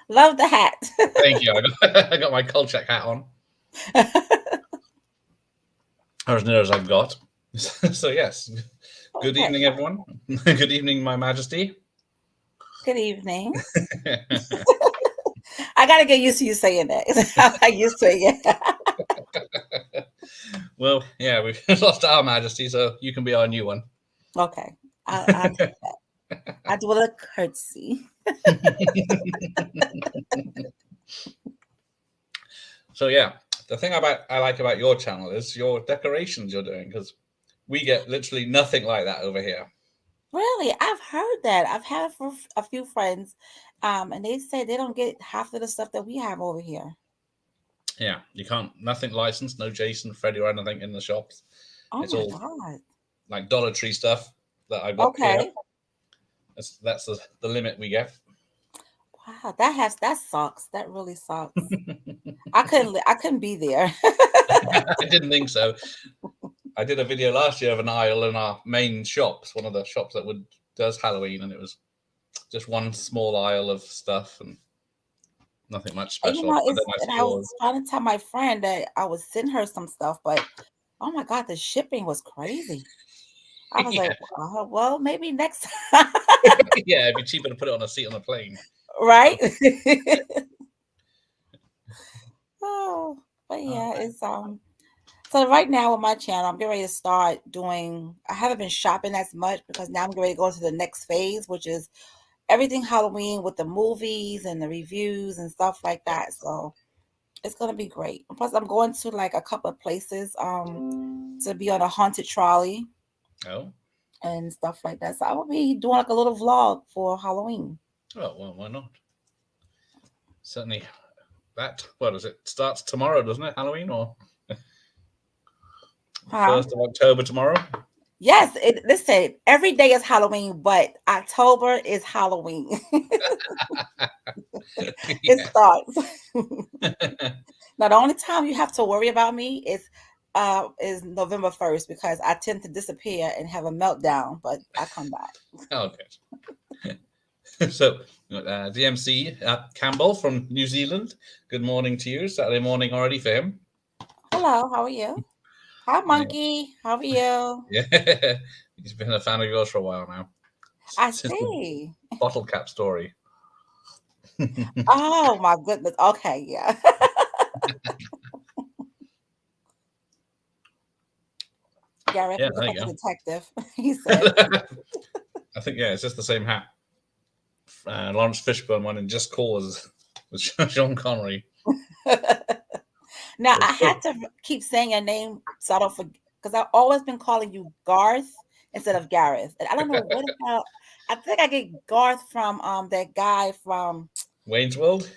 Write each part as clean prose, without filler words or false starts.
Love the hat. Thank you. I got my Kolchak hat on. As near as I've got. So yes. Good Okay. evening, everyone. Good evening, My Majesty. Good evening. I gotta get used to you saying that. I used to it. Yeah. Well, yeah, we've lost our Majesty, so you can be our new one. Okay. I'll take that. I do a little curtsy. So yeah, the thing I like about your channel is your decorations you're doing because we get literally nothing like that over here. Really, I've heard that. I've had for a few friends, and they say they don't get half of the stuff that we have over here. Yeah, you can't nothing licensed, no Jason, Freddy, or anything in the shops. Oh It's my all God. like Dollar Tree stuff that I've got here. Okay. That's the limit we get. Wow, that sucks. That really sucks. I couldn't be there. I didn't think so. I did a video last year of an aisle in our main shops, one of the shops that would does Halloween, and it was just one small aisle of stuff and nothing much And, special. But then I and see I was yours. trying to tell my friend that I would send her some stuff, but oh my God, the shipping was crazy. I was like, Yeah, well, maybe next time. yeah. It'd be cheaper to put it on a seat on a plane. Right? Oh, but Oh, yeah, it's so right now with my channel, I'm getting ready to start doing. I haven't been shopping as much because now I'm getting ready to go to the next phase, which is everything Halloween with the movies and the reviews and stuff like yeah. that. So it's gonna be great. Plus, I'm going to like a couple of places to be on a haunted trolley Oh, and stuff like that. So I will be doing like a little vlog for Halloween. oh well, why not? Certainly. That what is it? Starts tomorrow, doesn't it? Halloween or Huh? 1st of October tomorrow? Yes, listen, every day is Halloween, but October is Halloween. It Yeah. starts. Now the only time you have to worry about me is November 1st because I tend to disappear and have a meltdown, but I come back. Oh, good. So, DMC Campbell from New Zealand. Good morning to you. Saturday morning already for him. Hello, how are you? Hi Monkey, how are you? Yeah, he's been a fan of yours for a while now, I since the see. bottle cap story. Oh my goodness. Okay, yeah. Gareth, Yeah, you look there like you a go. detective, he said. I think yeah, it's just the same hat. Lawrence Fishburne one in Just Cause with Sean Connery. Now But I had to keep saying your name so I don't forget because I've always been calling you Garth instead of Gareth. And I don't know where the hell I think I get Garth from that guy from Wayne's World.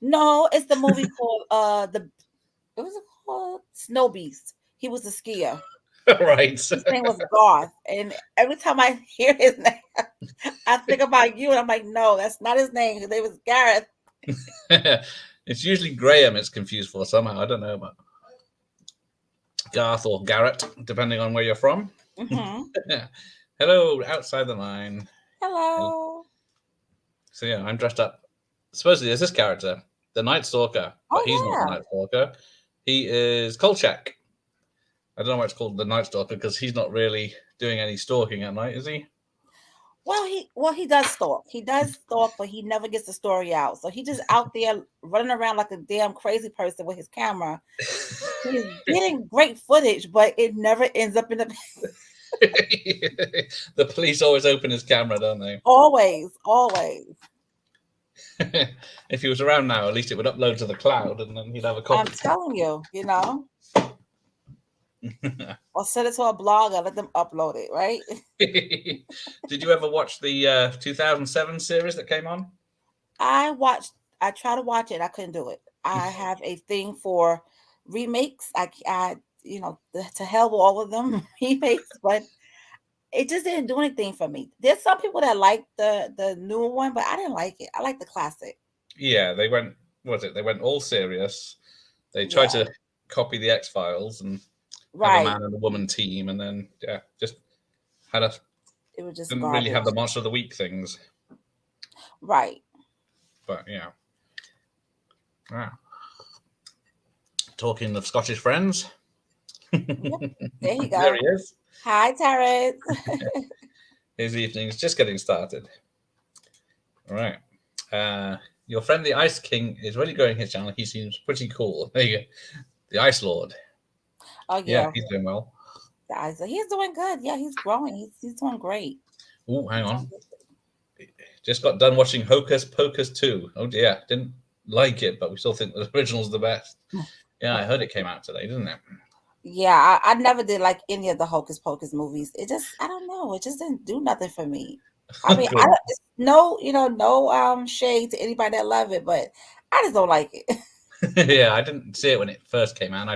no, it's the movie called the what was it called? Snow Beast. He was the skier. Right. His name was Garth. And every time I hear his name, I think about you and I'm like, no, that's not his name. His name was Gareth. It's usually Graham it's confused for somehow. I don't know, but Garth or Garrett, depending on where you're from. Mm-hmm. Hello, outside the line. Hello. So yeah, I'm dressed up. Supposedly, there's this character, the Night Stalker, but Oh he's not the yeah. Night Stalker. He is Kolchak. I don't know why it's called the Night Stalker because he's not really doing any stalking at night, is he? Well he does stalk. He does stalk, but he never gets the story out. So he just out there running around like a damn crazy person with his camera. He's getting great footage, but it never ends up in the The police always open his camera, don't they? always, always. If he was around now, at least it would upload to the cloud, and then he'd have a I'm copy. telling you, or send it to a blogger, let them upload it, right? Did you ever watch the 2007 series that came on? I watched. I tried to watch it. I couldn't do it. I have a thing for remakes. To hell with all of them remakes, but it just didn't do anything for me. There's some people that like the newer one, but I didn't like it. I like the classic. Yeah, they went. What was it? They went all serious. They tried Yeah, to copy the X Files and have a right. man and a woman team, and then yeah, just had a It was just didn't really have garbage. the monster of the week things. Right. But yeah. Wow. Talking of Scottish friends, Yep. There you there go. he is. Hi, Terrence. His evening's just getting started. All right. Your friend the Ice King is really growing his channel. He seems pretty cool. There you go. The Ice Lord. Oh Yeah, yeah, he's doing well. He's doing good. Yeah, he's growing. He's doing great. Oh, hang He's doing on. good. Just got done watching Hocus Pocus 2. Oh dear. Didn't like it, but we still think the original's the best. Yeah, I heard it came out today, didn't it? Yeah, I never did like any of the Hocus Pocus movies. It just, I don't know, it just didn't do nothing for me. I mean, I Good. don't, it's no, no shade to anybody that love it, but I just don't like it. Yeah, I didn't see it when it first came out. And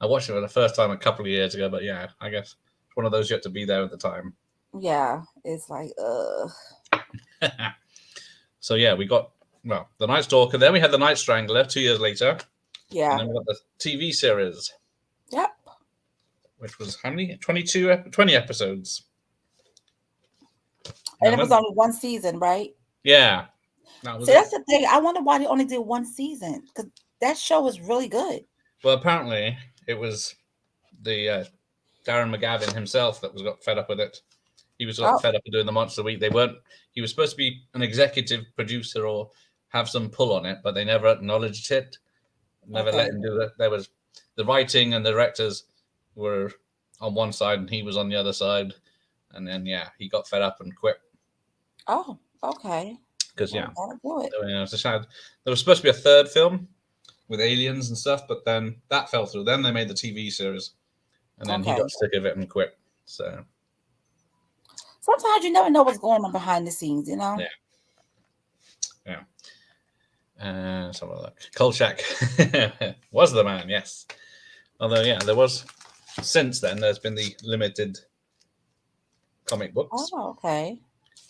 I watched it for the first time a couple of years ago, but yeah, I guess it's one of those you have to be there at the time. Yeah, it's like, So yeah, we got the Night Stalker. Then we had the Night Strangler 2 years later, and yeah, then we got the TV series, yep. which was how many? 20 episodes. And And it was then, only one season, right? yeah, that was So it. that's the thing. I wonder why they only did one season because that show was really good. Well, apparently it was the Darren McGavin himself that was got fed up with it. He was got Oh, fed up with doing the Monster Week. They weren't. He was supposed to be an executive producer or have some pull on it, but they never acknowledged it. Never let okay. him do that. There was the writing and the directors were on one side and he was on the other side, and then yeah, he got fed up and quit Oh, okay. because yeah, Well, that'll do it. it was a sad. There was supposed to be a third film with aliens and stuff, but then that fell through. Then they made the TV series, and then he Okay. got sick of it and quit. So Sometimes you never know what's going on behind the scenes, you know? yeah, yeah. So look, Kolchak was the man, yes. Although yeah, there was since then there's been the limited comic books. Oh, okay.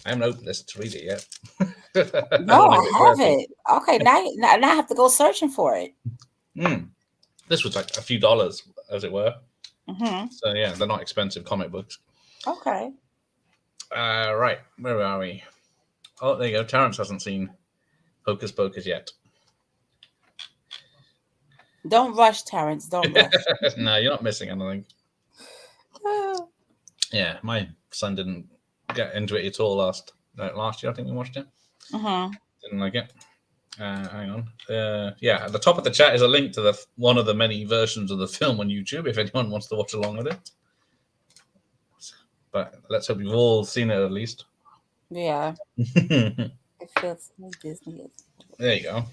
I haven't opened this to read it yet. I No, don't know I if it's worth it. haven't. Okay, now I have to go searching for it. This was like a few dollars, as it were. Mm-hmm. So yeah, they're not expensive comic books. Okay. Right, where are we? Oh, there you go. Terrence hasn't seen Hocus Pocus yet. Don't rush, Terrence. Don't rush. No, you're not missing anything. Yeah, my son didn't get into it at all last year. I think we watched it. Mm-hmm. Didn't like it. Hang on. Yeah, at the top of the chat is a link to one of the many versions of the film on YouTube if anyone wants to watch along with it. But let's hope you've all seen it at least. Yeah. There It feels like Disney is. you go.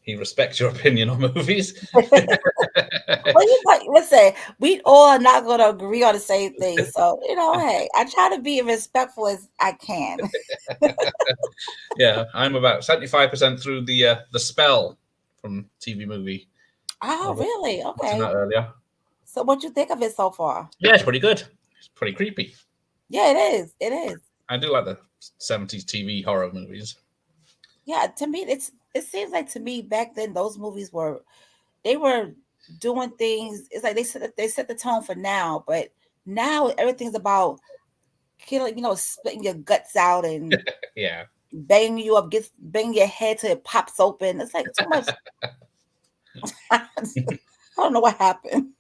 He respects your opinion on movies. Well, let's say we all are not going to agree on the same thing. So, hey, I try to be as respectful as I can. Yeah, I'm about 75% through the Spell from TV movie. I Oh, was really? watching Okay. that earlier. So, what you think of it so far? Yeah, it's pretty good. It's pretty creepy. Yeah, it is. It is. I do like the 70s TV horror movies. Yeah, to me, it seems like to me back then those movies were doing things. It's like they set the tone for now, but now everything's about killing, splitting your guts out and Yeah. banging you up, banging your head till it pops open. It's like too much. I don't know what happened.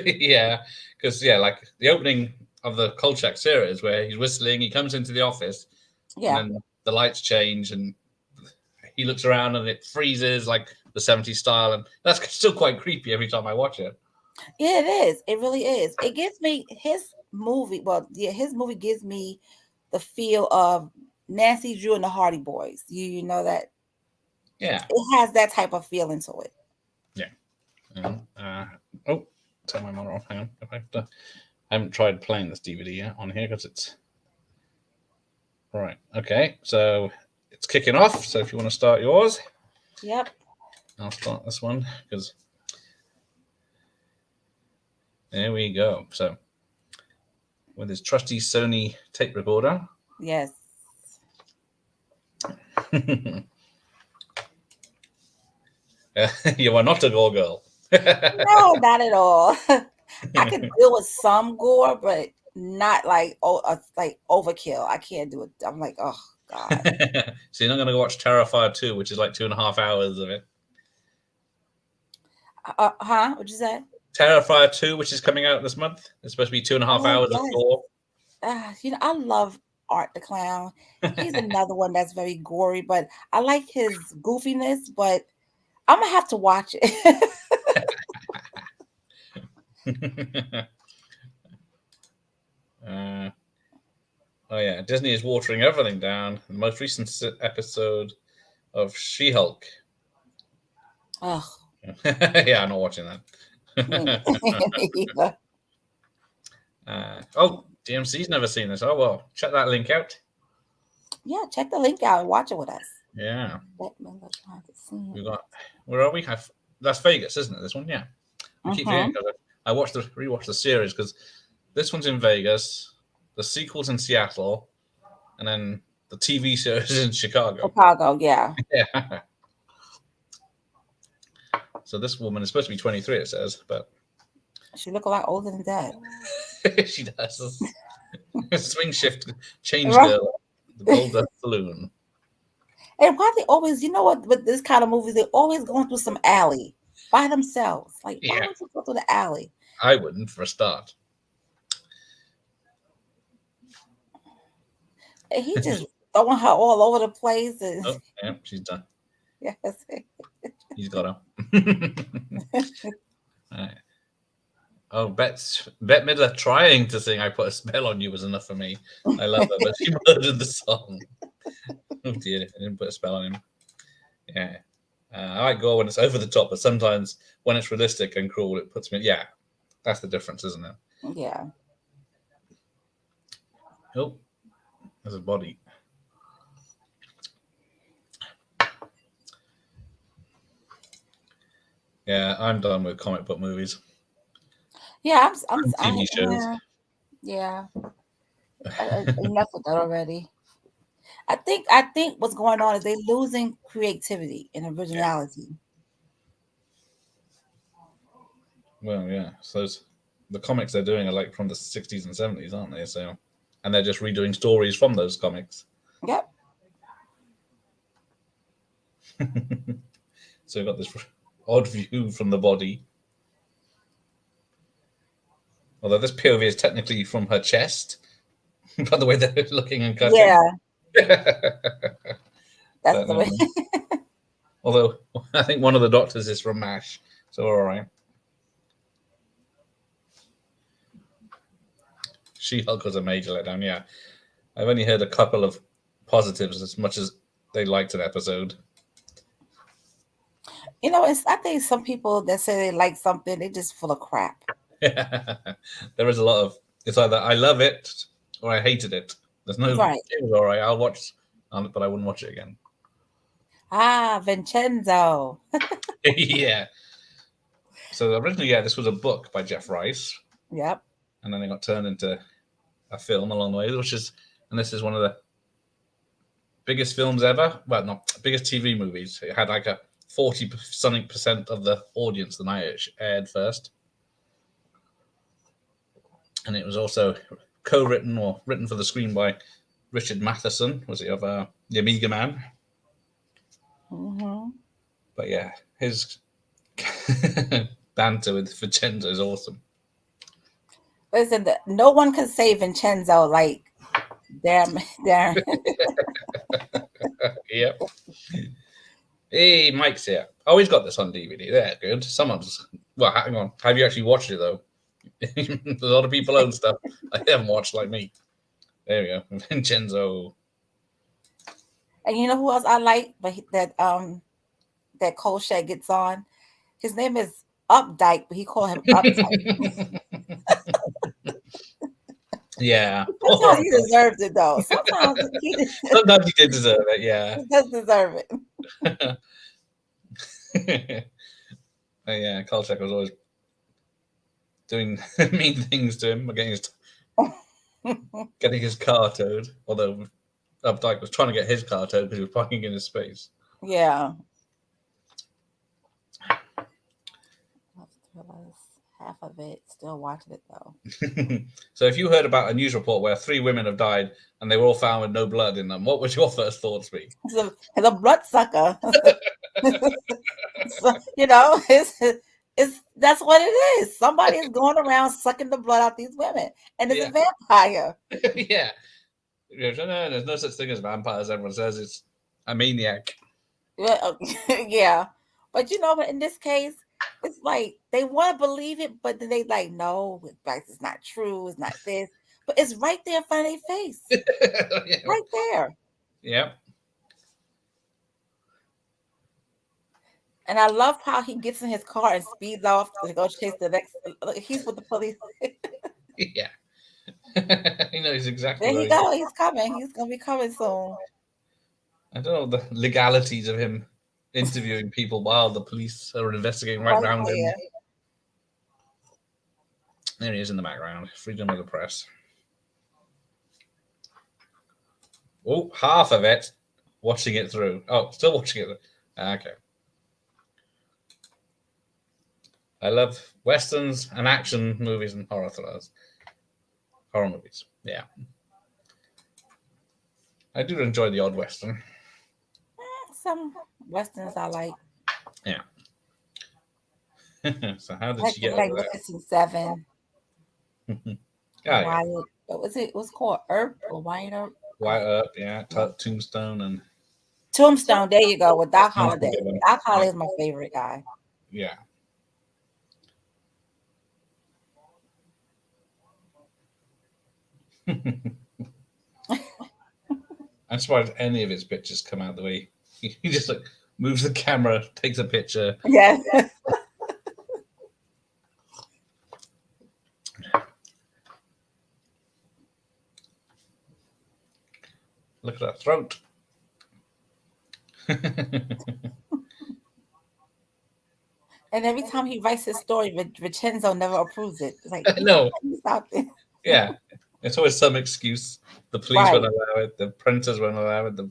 Yeah, because yeah, like the opening of the Kolchak series where he's whistling, he comes into the office, and Yeah, then the lights change, and he looks around, and it freezes like the 70s style, and that's still quite creepy every time I watch it. yeah, it is. It really is. It gives me his movie. Well, yeah, his movie gives me the feel of Nancy Drew and the Hardy Boys. You know that Yeah, it has that type of feeling to it. yeah. Oh, turn my monitor off. Hang on. I haven't tried playing this DVD yet on here because it's right. Okay, so it's kicking off. So if you want to start yours, Yep. I'll start this one because there we go. So with his trusty Sony tape recorder. Yes. You are not a gore girl. No, not at all. I could deal with some gore, but not like overkill. I can't do it. I'm like, oh God. So you're not going to go watch Terrifier 2, which is like 2.5 hours of it. Huh? What'd you say? Terrifier 2, which is coming out this month. It's supposed to be 2.5 Oh hours of yes. gore. I love Art the Clown. He's another one that's very gory, but I like his goofiness. But I'm gonna have to watch it. uh, oh yeah, Disney is watering everything down. The most recent episode of She-Hulk. Oh, Yeah, I'm not watching me that. either. Oh, DMC's never seen this. Oh well, check that link out. Yeah, check the link out and watch it with us. Yeah, Batman trying to see we it. got. Where are we? Las Vegas, isn't it? This one, yeah. I keep forgetting Mm-hmm. because I rewatched the series because this one's in Vegas, the sequel's in Seattle, and then the TV series is in Chicago. Chicago, yeah. Yeah. So this woman is supposed to be 23, it says, but She look a lot older than that. she does. Swing shift change Right. girl, the Gold Saloon. And why they always, you know what, with this kind of movies, they always going through some alley by themselves. Like, why Yeah, would you go through the alley? I wouldn't for a start. And he just throwing her all over the place. And Oh, yeah, she's done. yes. He's got her. Right. Oh, Bette Midler trying to sing "I Put a Spell on You" was enough for me. I love her, but she murdered the song. Oh dear, I didn't put a spell on him. Yeah, I like gore when it's over the top, but sometimes when it's realistic and cruel, it puts me. Yeah, that's the difference, isn't it? Yeah. Oh, there's a body. Yeah, I'm done with comic book movies Yeah, and TV shows. yeah. Enough with that already. I think what's going on is they losing creativity and Yeah, originality. well, yeah. So the comics they're doing are like from the 60s and 70s, aren't they? So, and they're just redoing stories from those comics. Yep. So you've got this odd view from the body. Although this POV is technically from her chest, by the way they're looking and cutting. Yeah, that's But the way. although I think one of the doctors is from MASH, so all right. She-Hulk was a major letdown. Yeah, I've only heard a couple of positives as much as they liked an episode. I think some people that say they like something, they just full of crap. There is a lot of it's either I love it or I hated it. There's no Right. it was all right. I'll watch but I wouldn't watch it again. Ah, Vincenzo. Yeah. So originally, yeah, this was a book by Jeff Rice, Yep. and then it got turned into a film along the way, and this is one of the biggest films ever. Well, not biggest TV movies. It had like a 40 something percent of the audience the night it aired first, and it was also co-written or written for the screen by Richard Matheson. Was he of the Amiga Man? Mm-hmm. But yeah, his banter with Vincenzo is awesome. Listen, no one can say Vincenzo like damn, damn. Yep. Hey, Mike's here. Oh, he's got this on DVD. There, good. Someone's. Well, hang on. Have you actually watched it though? A lot of people own stuff I haven't watched, like me. There we go, Vincenzo. And you know who else I like, but that Kolchak gets on. His name is Updike, but he call him Uptight. Yeah. Sometimes he deserves it though. Sometimes Sometimes he did deserve it. Yeah. he does deserve it. Yeah. Kolchak was always doing mean things to him, getting his car towed. Although Updike was trying to get his car towed because he was parking in his space. Yeah. half of it. Still watching it though. So, if you heard about a news report where 3 women have died and they were all found with no blood in them, what would your first thoughts be? It's a bloodsucker. So, it's that's what it is. Somebody is going around sucking the blood out these women, and it's a Yeah, vampire. yeah. No, there's no such thing as vampires. Everyone says it's a maniac. Yeah, yeah. But in this case, it's like they want to believe it, but then they like, no, like it's not true. It's not this, but it's right there in front of their face, Yeah. right there. Yeah. And I love how he gets in his car and speeds off to go chase the next. He's with the police. Yeah. He knows exactly There where he he's going. go. He's coming. He's gonna be coming soon. I don't know the legalities of him interviewing people while the police are investigating right Right round him. there. There he is in the background. Freedom of the press. Oh, half of it. Watching it through. Oh, still watching it. Okay. I love westerns and action movies and horror thrillers. Horror movies. Yeah. I do enjoy the odd western. Some westerns I like. Yeah. So how did Like she get like over Magnificent Seven, there? Oh yeah. Wyatt. What was it? It was called Earp or Wyatt Earp. White Earp, yeah. Yeah. Tombstone and Tombstone. There you go with Doc Holliday. Unforgiven. Doc Yeah. Holliday is my favorite guy. Yeah. I'm surprised any of his pictures come out the way he just like moves the camera, takes a picture. Yes. Look at that throat. And every time he writes his story, Vincenzo never approves it. It's like, No, stop it. yeah. It's always some excuse. The police Right. won't allow it, the printers won't allow it, the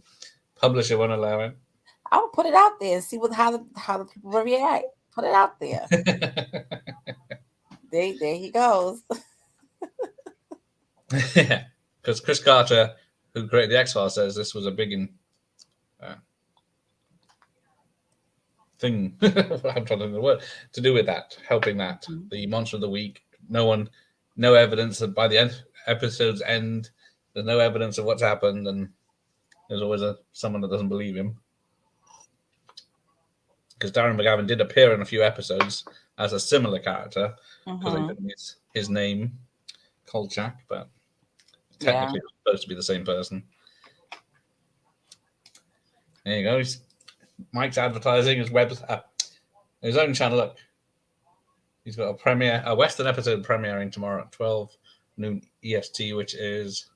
publisher won't allow it. I would put it out there and see how the people will react. Put it out there. There he goes. Yeah. Because Chris Carter, who created the X Files, says this was a big uh, thing. I'm trying to think of the word to do with that, helping that the monster of the week. No evidence that by the episode's end, there's no evidence of what's happened, and there's always someone that doesn't believe him. Because Darren McGavin did appear in a few episodes as a similar character because they didn't use his name, Kolchak, but technically it's supposed to be the same person. There you go. Mike's advertising his own channel. Look, he's got a Western episode premiering tomorrow at 12 noon EST, which is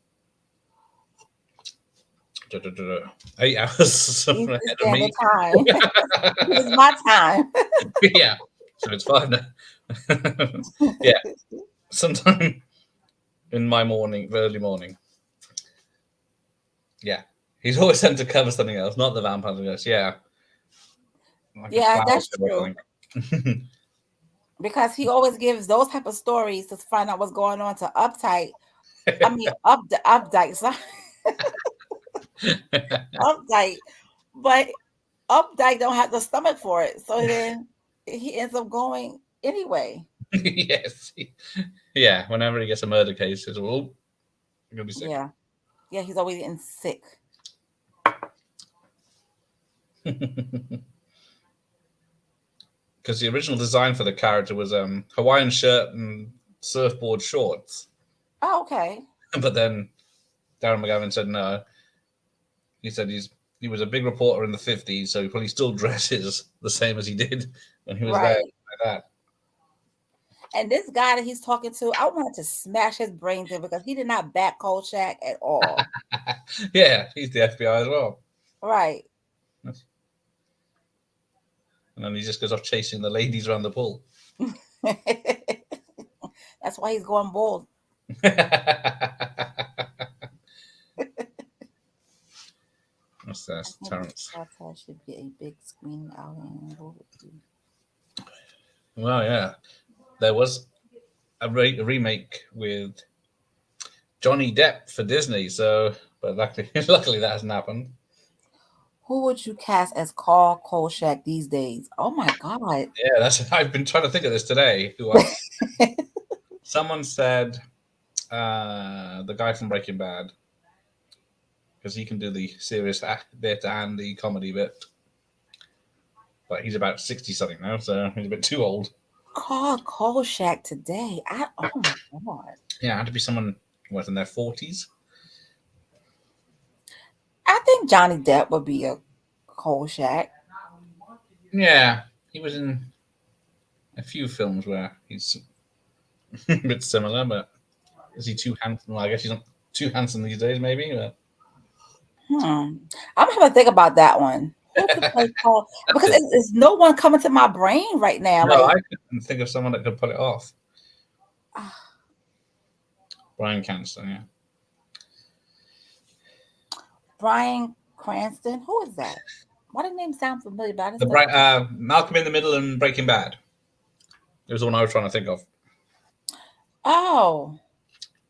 8 hours ahead of me. Time. It's my time. Yeah, so it's 5 now. Yeah, sometime in my early morning. Yeah, he's always sent to cover something else, not the vampire. Yeah, like yeah, that's true. Because he always gives those type of stories to find out what's going on to Uptight. I mean, Updike. Sorry. Updike, but Updike don't have the stomach for it, so then he ends up going anyway. Yes, yeah. Whenever he gets a murder case, he's I'm gonna be sick. Yeah, he's always getting sick. Because the original design for the character was Hawaiian shirt and surfboard shorts. Oh, okay. But then Darren McGavin said no. He said he was a big reporter in the 50s, so he probably still dresses the same as he did when he was there, like that. And this guy that he's talking to, I wanted to smash his brains in because he did not back Kolchak at all. Yeah, he's the FBI as well. Right. And then he just goes off chasing the ladies around the pool. That's why he's going bald. What's that? Terrence. That should be a big screen outing. Well, yeah. there was a remake with Johnny Depp for Disney. So, but luckily, luckily that hasn't happened. Who would you cast as Carl Kolchak these days? Oh my God. Yeah, that's. I've been trying to think of this today. Someone said the guy from Breaking Bad because he can do the serious bit and the comedy bit. But he's about 60 something now, so he's a bit too old. Carl Kolchak today. Oh my God. Yeah, it had to be someone who was in their 40s. I think Johnny Depp would be a Kolchak. Yeah, he was in a few films where he's a bit similar, but is he too handsome? Well, I guess he's not too handsome these days, maybe. But I'm gonna have to think about that one. Who could play Carl? Because it's no one coming to my brain right now. no, Like I couldn't think of someone that could pull it off. ah, Brian Cranston, yeah. Brian Cranston. Who is that? Why the name sound familiar? But I The just don't. bright Malcolm in the Middle and Breaking Bad. It was the one I was trying to think of. Oh,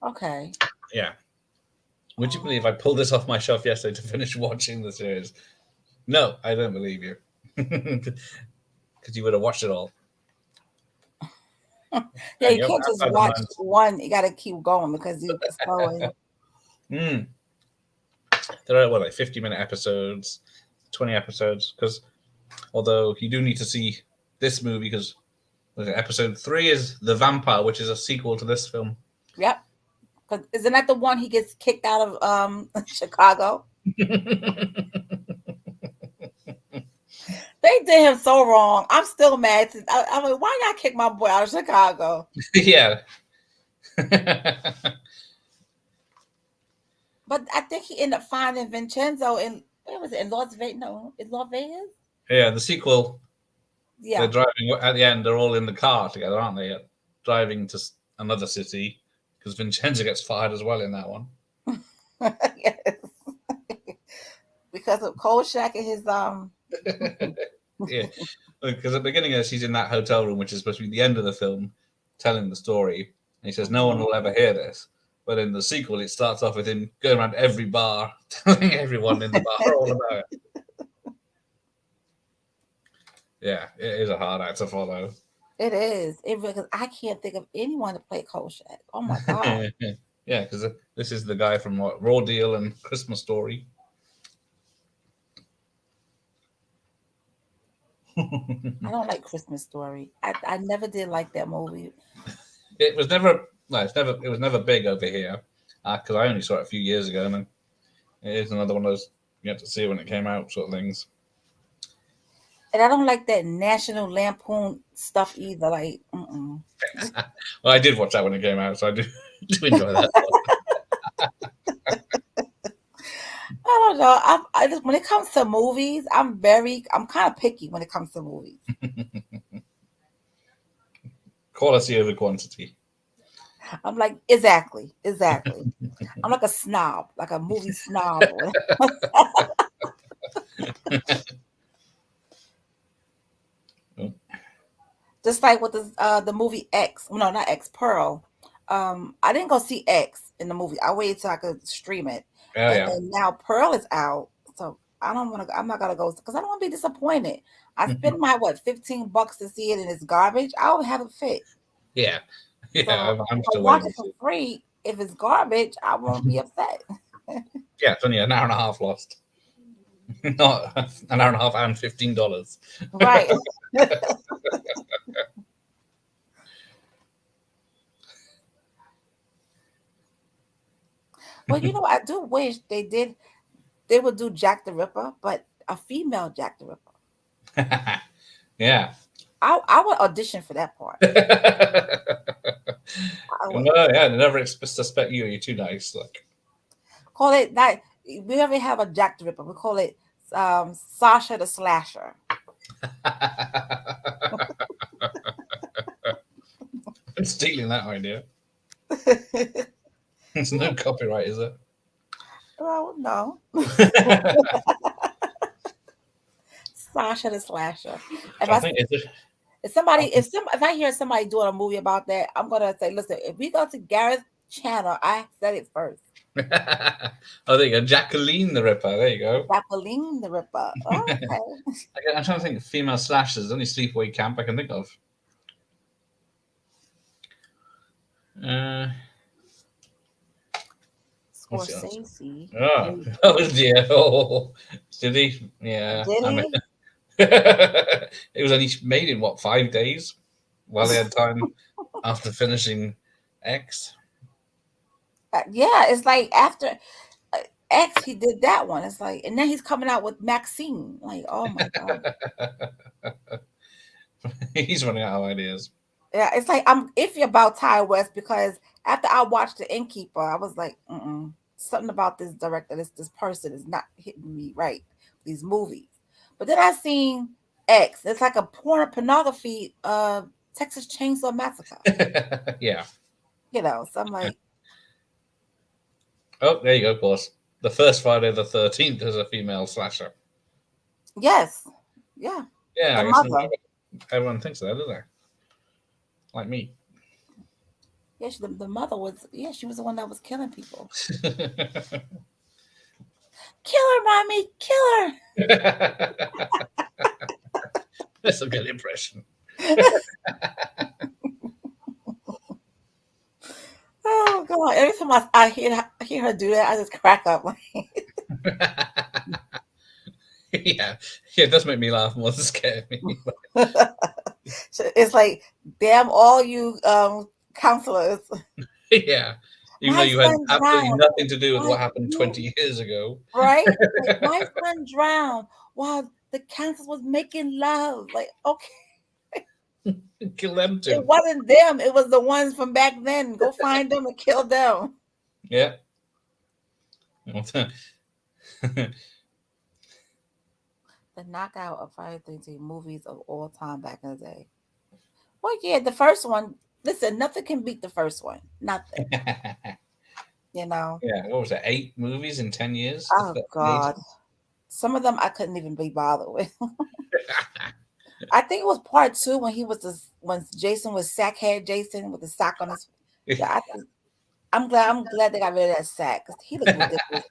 okay. Yeah. Would you believe I pulled this off my shelf yesterday to finish watching the series? No, I don't believe you. Because you would have watched it all. Yeah, There you you go. can't just Outside the watch months. one. You got to keep going because you slowing. Mm. There are, what, like 50-minute episodes, 20 episodes. Because although you do need to see this movie, because episode 3 is The Vampire, which is a sequel to this film. Yep. Because isn't that the one he gets kicked out of Chicago? They did him so wrong. I'm still mad. I'm like, why y'all kick my boy out of Chicago? Yeah. But I think he ended up finding Vincenzo in where was it, in Las Vegas? No, in Las Vegas. Yeah, the sequel, they're Yeah. driving at the end, they're all in the car together, aren't they? Driving to another city because Vincenzo gets fired as well in that one. Yes. Because of Kolchak and his Yeah, because at the beginning of this, he's in that hotel room, which is supposed to be the end of the film, telling the story. And he says, "No one will ever hear this." But in the sequel, it starts off with him going around every bar, telling everyone in the bar all about it. Yeah, it is a hard act to follow. It is. It because I can't think of anyone to play Kolchak. Oh my God. Yeah, because this is the guy from what, Raw Deal and Christmas Story. I don't like Christmas Story. I never did like that movie. It was never, no, it was never big over here because I only saw it a few years ago, and it is another one of those you have to see when it came out sort of things. And I don't like that National Lampoon stuff either. Like, mm-mm. Well, I did watch that when it came out, so I do, do enjoy that. I don't know. I just when it comes to movies, I'm kind of picky when it comes to movies. Quality over quantity. I'm like, exactly. I'm like a snob, like a movie snob. Just like with the movie X. No, not X, Pearl. I didn't go see X in the movie. I waited till I could stream it, Oh and yeah. then now Pearl is out. So I don't want to. I'm not gonna go because I don't want to be disappointed. I spent my what $15 to see it and it's garbage. I would have a fit. Yeah, yeah. So I'm if I still watch waiting it to for see. free, if it's garbage, I won't be upset. Yeah, it's only an hour and a half lost. Not an hour and a half and $15. Right. Well, I do wish they would do Jack the Ripper, but a female Jack the Ripper. Yeah. I would audition for that part. No, I would yeah, they never suspect you. You're too nice. Like, call it that. We already have a Jack the Ripper. We call it Sasha the Slasher. I'm stealing that idea. There's no copyright, is it? Oh no, Sasha the Slasher. If I I think If I hear somebody doing a movie about that, I'm gonna say, listen, if we go to Gareth's channel, I said it first. Oh, there you go. Jacqueline the Ripper. There you go. Jacqueline the Ripper. Okay. I'm trying to think of female slashers. Only sleepaway camp I can think of. Uh, what's the answer? Scorsese. Oh, oh dear. Oh, did he? Yeah. Did I mean, he? it was only made in what, 5 days, while they had time after finishing X. Yeah, it's like after uh, X, he did that one. It's like, and then he's coming out with Maxine. Like, oh my god. He's running out of ideas. Yeah, it's like I'm iffy about Ty West because after I watched The Innkeeper, I was like, something about this director, this person is not hitting me right. These movies, but then I seen X. It's like a pornography, Texas Chainsaw Massacre. Yeah. So I'm like, Oh, there you go, of course. The first Friday the 13th is a female slasher. yes, yeah, Yeah, the I guess mother. everyone thinks that, do they? Like me. Yeah, the mother was. Yeah, she was the one that was killing people. Kill her, mommy, kill That's a good impression. her. Oh god! Every time I hear her do that, I just crack up. Yeah, yeah, it does make me laugh more than scare me. So it's like, damn all you counselors. Yeah, even though My you had son absolutely drowned. nothing to do with Why what happened you 20 years ago. right? Like my son drowned while the counselor was making love. Like, okay, Kill them it too. wasn't them. It was the ones from back then. Go find them and kill them. Yeah. The knockout of Friday the 13th movies of all time back in the day. Well, yeah, the first one. Listen, nothing can beat the first one. Nothing. You know. Yeah, what was it? 8 movies in 10 years? Oh Eight? God. Some of them I couldn't even be bothered with. I think it was part two when when Jason was sackhead Jason with the sack on his. Yeah, I'm glad they got rid of that sack because he looked ridiculous.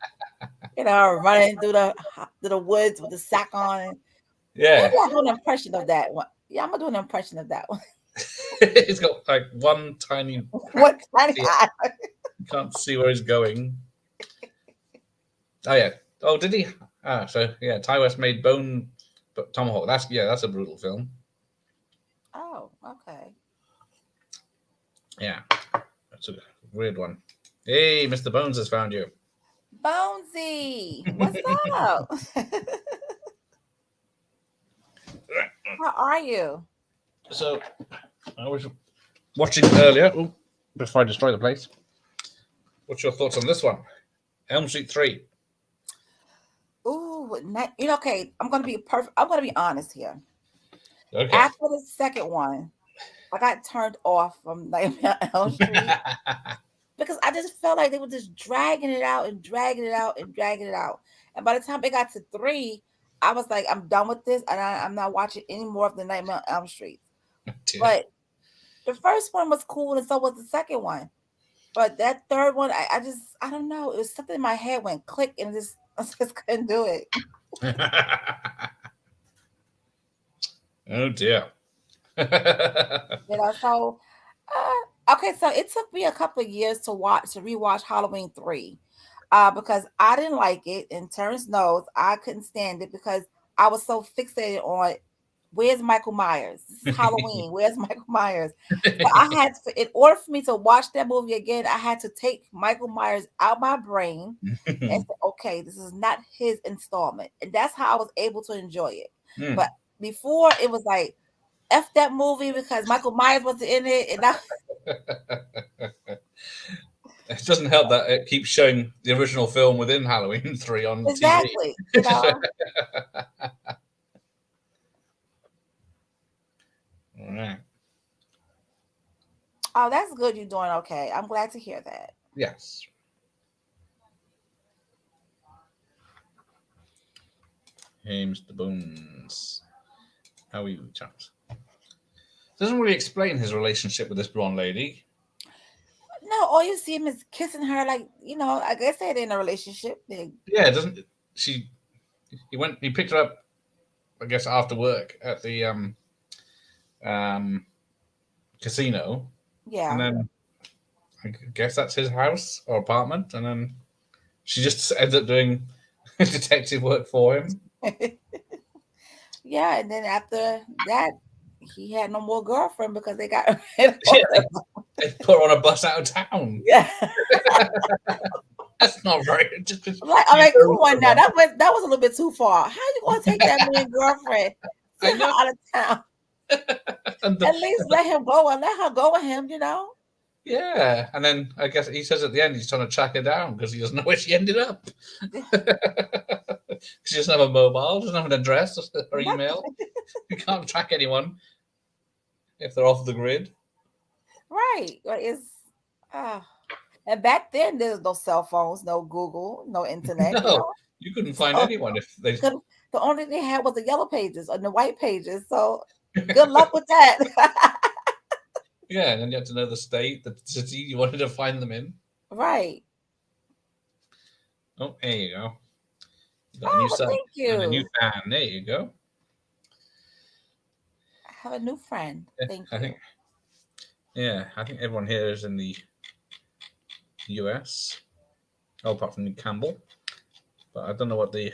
Running through the woods with the sack on. Yeah. Maybe I'll do an impression of that one. Yeah, I'm gonna do an impression of that one. He's got like one tiny crack. What tiny You eye? can't see where he's going. Oh yeah. Oh, did he? Ah, so yeah, Ty West made Bone but Tomahawk. That's a brutal film. Oh, okay. Yeah. That's a weird one. Hey, Mr. Bones has found you. Bonesy, what's up? How are you? So I was watching earlier. Ooh, before I destroy the place. What's your thoughts on this one? Elm Street 3. Ooh, okay. I'm gonna be perfect. I'm gonna be honest here. Okay. After the second one, I got turned off from Nightmare on Elm Street because I just felt like they were just dragging it out and dragging it out and dragging it out. And by the time it got to three, I was like, I'm done with this, and I'm not watching any more of the Nightmare on Elm Street. But the first one was cool, and so was the second one. But that third one, I don't know. It was something in my head went click, and I just couldn't do it. Oh dear. So okay, so it took me a couple of years to rewatch Halloween 3. Because I didn't like it, and Terrence knows I couldn't stand it because I was so fixated on where's Michael Myers? This is Halloween. Where's Michael Myers? So in order for me to watch that movie again, I had to take Michael Myers out my brain and say, okay, this is not his installment. And that's how I was able to enjoy it. But before it was like, F that movie because Michael Myers wasn't in it. And It doesn't help that it keeps showing the original film within Halloween 3 on TV. exactly, Right. Oh, that's good. You're doing okay. I'm glad to hear that. Yes. Hey, Mr. Bones. How are you, chaps? doesn't really explain his relationship with this blonde lady. No, all you see him is kissing her, like, I guess they're in a relationship. Yeah, doesn't she? He picked her up, I guess, after work at the um casino, and Yeah. then I guess that's his house or apartment, and then she just ends up doing detective work for him. Yeah, and then after that, he had no more girlfriend because they got rid of Yeah, both of them. they put her on a bus out of town. Yeah. That's not very. Just 'cause Like, I she's mean, her come on now. mother. That was a little bit too far. How you gonna take that man girlfriend I know. out of town? And At least let him go and let her go with him. yeah, and then I guess he says at the end he's trying to track her down because he doesn't know where she ended up. She doesn't have a mobile, doesn't have an address or email. You can't track anyone if they're off the grid. Right. But uh and back then there's no cell phones, no Google, no internet. No, you couldn't find So anyone if they. 'cause the only thing they had was the yellow pages and the white pages. So good luck with that. Yeah, and then you had to know the state, the city you wanted to find them in. Right. Oh, there you go. You got a Oh, new well, sub thank and a new you. fan. There you go. I have a new friend. Yeah, Thank I think. you. Yeah, I think everyone here is in the US. Oh, apart from Campbell. But I don't know what the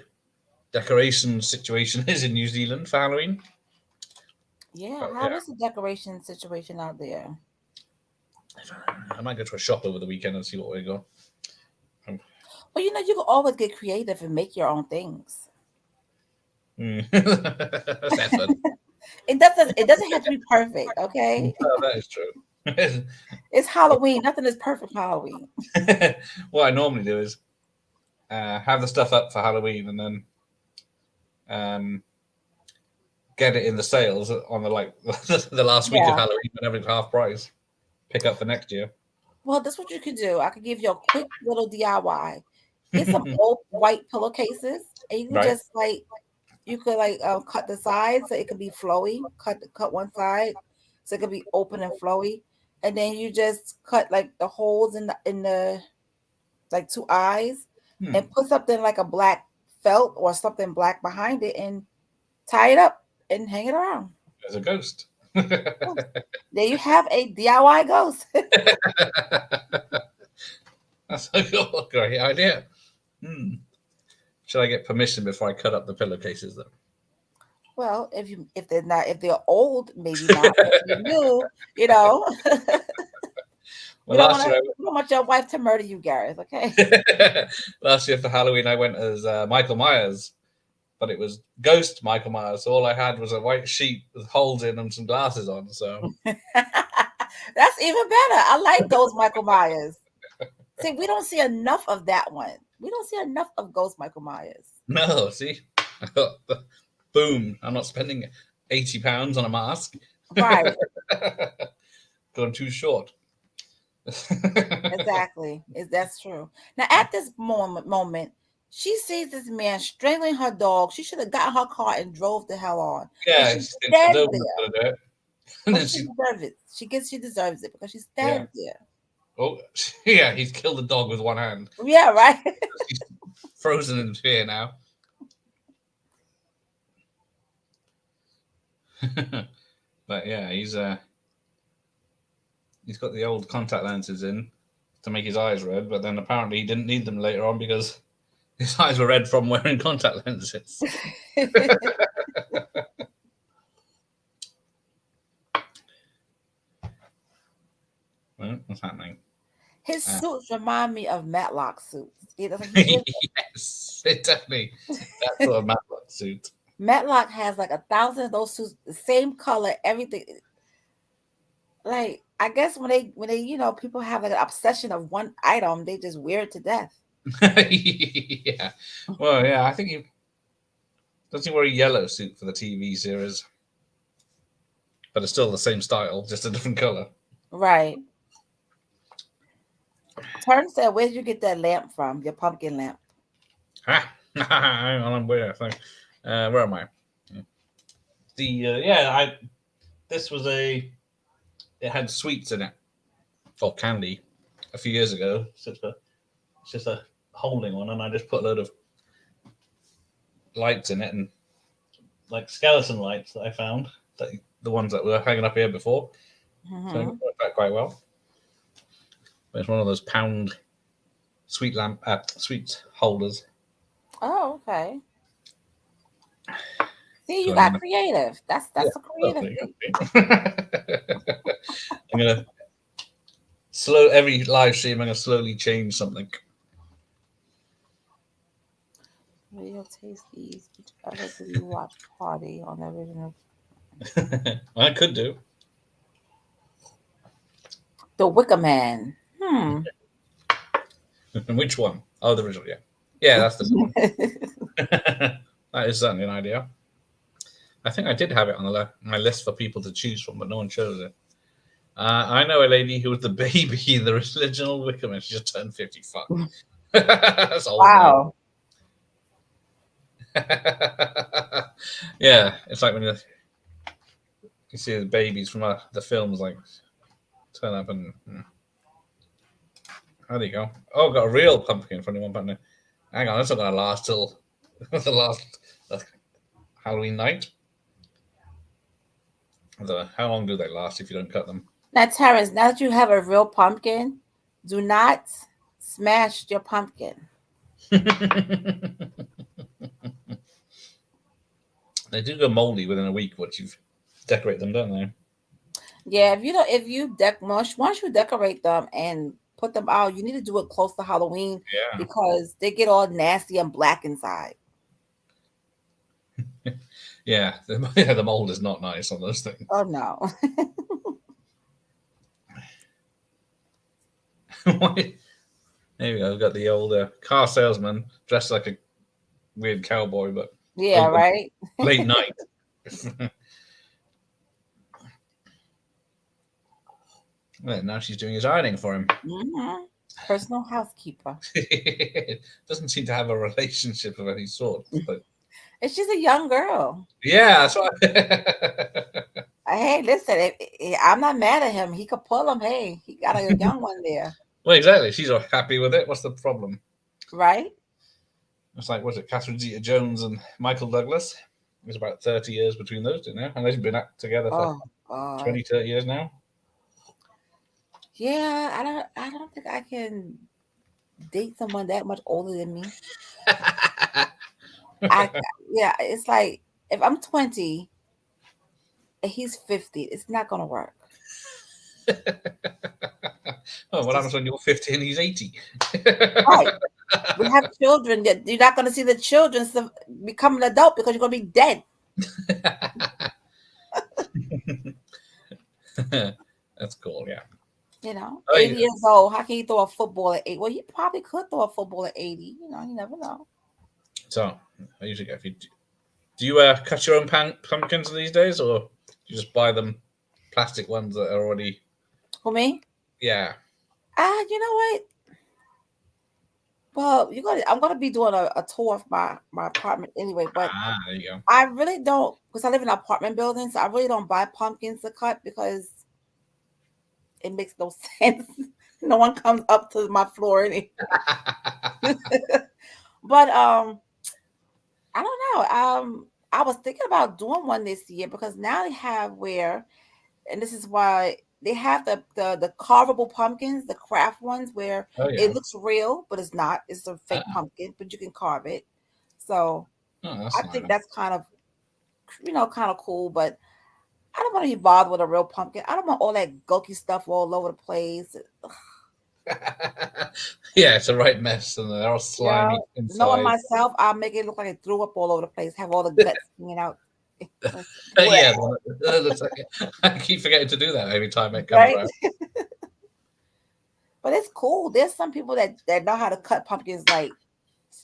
decoration situation is in New Zealand for Halloween. Yeah, But how yeah, is the decoration situation out there? I might go to a shop over the weekend and see what we got. Um, Well, you can always get creative and make your own things. That's effort. It doesn't have to be perfect, okay? Oh, that is true. It's Halloween. Nothing is perfect for Halloween. What I normally do is have the stuff up for Halloween and then get it in the sales on the the last week of Yeah. Halloween when everything's half price. Pick up for next year. Well, that's what you could do. I could give you a quick little DIY. Get some old white pillowcases, and you can Right. just cut the sides so it could be flowy. Cut one side so it could be open and flowy, and then you just cut like the holes in the like two eyes, and Hmm. put something like a black felt or something black behind it, and tie it up and hang it around. There's a ghost. Oh, there you have a DIY ghost. That's a great idea. Hmm. Should I get permission before I cut up the pillowcases, though? Well, if they're old, maybe not. But if you're new, you know, we Well, don't want to. We don't want your wife to murder you, Gareth. Okay. last year for Halloween, I went as Michael Myers, but it was Ghost Michael Myers. So all I had was a white sheet with holes in and some glasses on. So That's even better. I like Ghost Michael Myers. See, we don't see enough of that one. We don't see enough of Ghost Michael Myers. no, see, I got the boom. I'm not spending £80 on a mask. Right. Gone too short. Exactly. That's true. Now, at this moment, she sees this man strangling her dog. She should have got in her car and drove the hell on. But Yeah, she I stands don't there. want to do it. And But then she she, deserves it. She deserves it because she yeah, stands there. oh, yeah, he's killed the dog with one hand. Yeah, right. He's frozen in fear now. But yeah, he's got the old contact lenses in to make his eyes red, but then apparently he didn't need them later on because his eyes were red from wearing contact lenses. Well, what's happening? His Uh, suits remind me of Matlock suits. He doesn't. He gives yes, it definitely that sort of Matlock suit. Matlock has like 1,000 of those suits, the same color, everything. Like, I guess when people have like an obsession of one item, they just wear it to death. Yeah. Well, yeah, I think he does he wear a yellow suit for the TV series, but it's still the same style, just a different color. Right. Turn said, "Where did you get that lamp from? Your pumpkin lamp?" Ah, hang on, I'm where I where am I? The yeah, I this was a it had sweets in it or candy a few years ago. It's just a holding one, and I just put a load of lights in it and like skeleton lights that I found, that the ones that were hanging up here before. So it Hmm. worked out quite well. But it's one of those pound sweet holders. Oh, okay. See, you So got creative. yeah, That's a well, creative there you thing. go. I'm gonna every live stream. I'm gonna slowly change something. Real tasties. Which other do you watch Party on the original? I could do. The Wicker Man. Hmm. And which one? Oh, the original. Yeah, yeah, that's the one. That is certainly an idea. I think I did have it on my list for people to choose from, but no one chose it. I know a lady who was the baby in the original Wickerman. She just turned 55. That's old now. Wow. Yeah, it's like when you see the babies from the films, like turn up and there you go. Oh, got a real pumpkin for anyone. But hang on, that's not gonna last till the last uh, Halloween night. How long do they last if you don't cut them? Now, Terrence, now that you have a real pumpkin, do not smash your pumpkin. They do go moldy within a week once you've decorate them, don't they? Yeah, if you don't, if you once you decorate them and put them out, you need to do it close to Halloween Yeah, because they get all nasty and black inside. yeah. The mold is not nice on those Oh things. no. There we go. We've got the old car salesman dressed like a weird cowboy, but Yeah, late right. late night. Yeah, now she's doing his ironing for him. Hmm. Personal housekeeper. Doesn't seem to have a relationship of any sort, but And she's a young girl. yeah, that's why. Hey, listen, I'm not mad at him. He could pull him. Hey, he got a young one there, Well, exactly. She's all happy with it. What's the problem? right? It's like, was it Catherine Zeta-Jones and Michael Douglas? There's about 30 years between those two now, and they've been together for Oh God. 20, 30 years now. Yeah, I don't think I can date someone that much older than me. I yeah, it's like if I'm 20 and he's 50, it's not gonna work. Oh, It's what happens just when you're 50 and he's 80? right. We have children that you're not gonna see the children become an adult because you're gonna be dead. That's cool, yeah. You know, Oh, 80 yeah. years old. How can you throw a football at 8? Well, you probably could throw a football at 80. You know, you never know. So, I usually get, if you do you cut your own pumpkins these days, or do you just buy them plastic ones that are already, For me, yeah. you know what? Well, I'm gonna be doing a tour of my apartment anyway, but There you go. I really don't because I live in an apartment building, so I really don't buy pumpkins to cut because it makes no sense. No one comes up to my floor anyway. But I don't know. I was thinking about doing one this year because now they have where, and this is why they have the carvable pumpkins, the craft ones where Oh, it yeah. looks real, but it's not. It's a fake Ah, pumpkin, but you can carve it. So oh, I that's think nice. that's kind of kind of cool, but I don't want to be bothered with a real pumpkin. I don't want all that gulky stuff all over the place. Yeah, it's a right mess, and they're all Yeah, slimy knowing inside. myself, I'll make it look like it threw up all over the place. Have all the guts hanging out. Yeah, I keep forgetting to do that every time it comes Right? around. But it's cool. There's some people that know how to cut pumpkins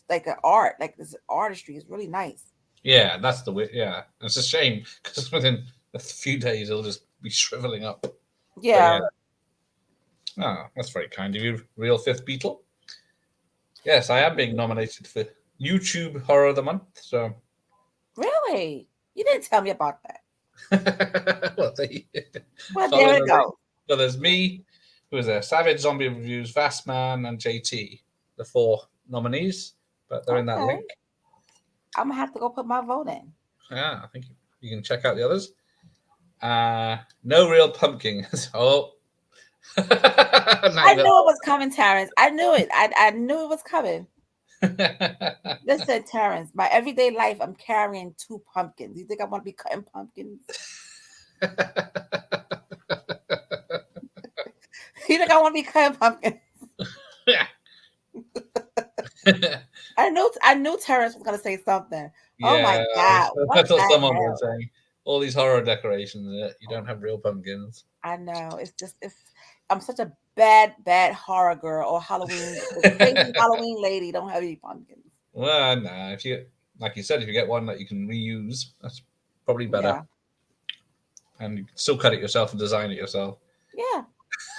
like an art, like this artistry is really nice. Yeah, that's the way. Yeah, it's a shame because within a few days it'll just be shriveling up. But yeah, Yeah, that's very kind of you, real fifth Beatle. Yes, I am being nominated for YouTube Horror of the Month. So, really. You didn't tell me about that. well, they Well, follow there the we go. So there's me, who is there? Savage Zombie Reviews, Vastman, and JT, the 4 nominees. But they're in that Okay. link. I'm gonna have to go put my vote in. Yeah, I think you can check out the others. No Real Pumpkins. Oh, now I you knew it was coming, Terrence. I knew it. I knew it was coming. got. Listen, Terrence, my everyday life, I'm carrying 2 pumpkins. You think I want to be cutting pumpkins? You think I want to be cutting pumpkins? I knew Terrence was gonna say something. Oh my Yeah, God, what I thought the someone was hell? saying all these horror decorations. You don't have real pumpkins. I know. It's just it's I'm such a bad horror girl or Halloween crazy Halloween lady. Don't have any pumpkins. Well, nah. If you, like you said, if you get one that you can reuse, that's probably better. Yeah. And you can still cut it yourself and design it yourself. Yeah.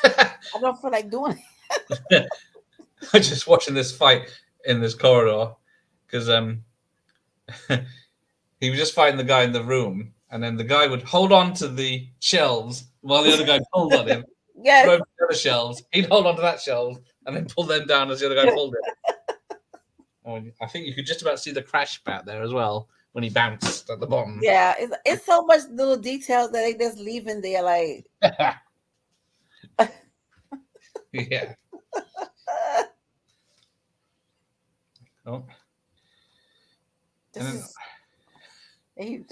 I don't feel like doing it. I'm just watching this fight in this corridor because he was just fighting the guy in the room, and then the guy would hold on to the shelves while the other guy pulled on him, Yes. throw him to the other shelves. He'd hold on to that shelf and then pull them down as the other guy pulled it. Oh, I think you could just about see the crash back there as well when he bounced at the bottom. Yeah. It's so much little details that they just leave in there like Yeah. Oh, and this then is he, here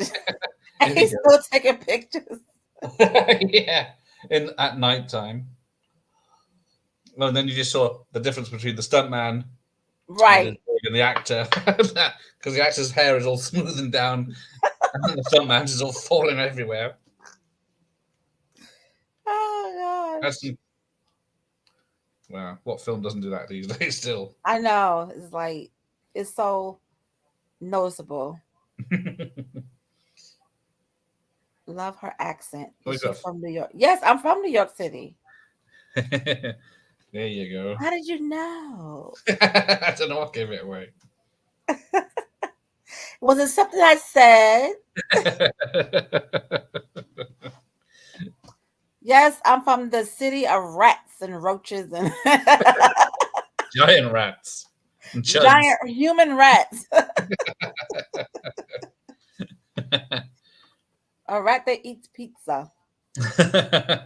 we he's still taking pictures. go. Yeah, in at night time. Well, and then you just saw the difference between the stuntman with his Right. wig and the actor, because the actor's hair is all smoothing down, and then the stuntman's is all falling everywhere. Oh That's gosh. wow. What film doesn't do that these days? Still. I know. It's like it's so noticeable. Love her accent. Oh, Is you she got. from New York? Yes, I'm from New York City. There you go. How did you know? I don't know what gave it away. Was it something I said? Yes, I'm from the city of rats and roaches and Giant rats and chuds. giant human rats. A rat that eats pizza.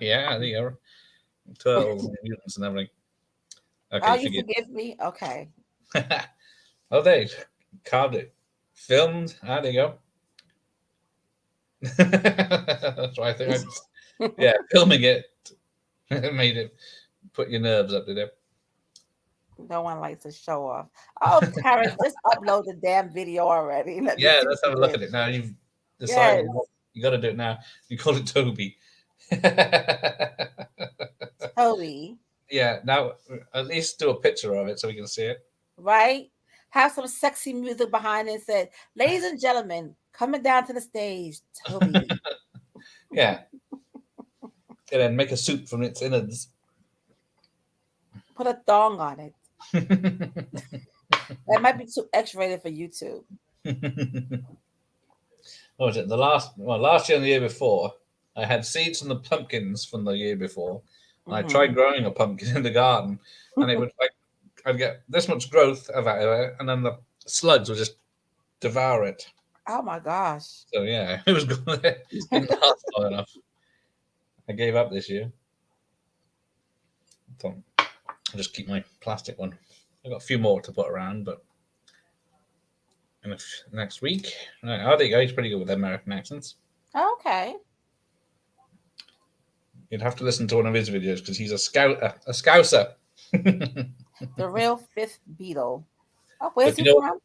Yeah, there you go. Turtles and mutants and everything. Oh, Okay, you forget. forgive me? Okay. Oh, they carved it, filmed. Ah, there you go. That's why I think yeah, filming it made it put your nerves up, did it? No one likes to show off. Oh, Terrence, just upload the damn video already. Let me Yeah, see let's have a look this. at it now. You've decided Yes, you got to do it now. You call it Toby. Toby, Yeah, now at least do a picture of it so we can see it. right? Have some sexy music behind it and said, ladies and gentlemen, coming down to the stage, Toby. Yeah, and then make a soup from its innards. Put a thong on it. That might be too X-rated for YouTube. What was it? Last year and the year before, I had seeds from the pumpkins from the year before. And I Hmm. tried growing a pumpkin in the garden, and it would like I'd get this much growth of it, and then the slugs would just devour it. Oh my gosh. So yeah, it was good. It didn't last long enough. I gave up this year. Thought I'll just keep my plastic one. I've got a few more to put around, but next week. Right, oh, there you go. He's pretty good with American accents. Okay. You'd have to listen to one of his videos because he's a scouser. The real fifth Beatle. Oh, where's if he you know from?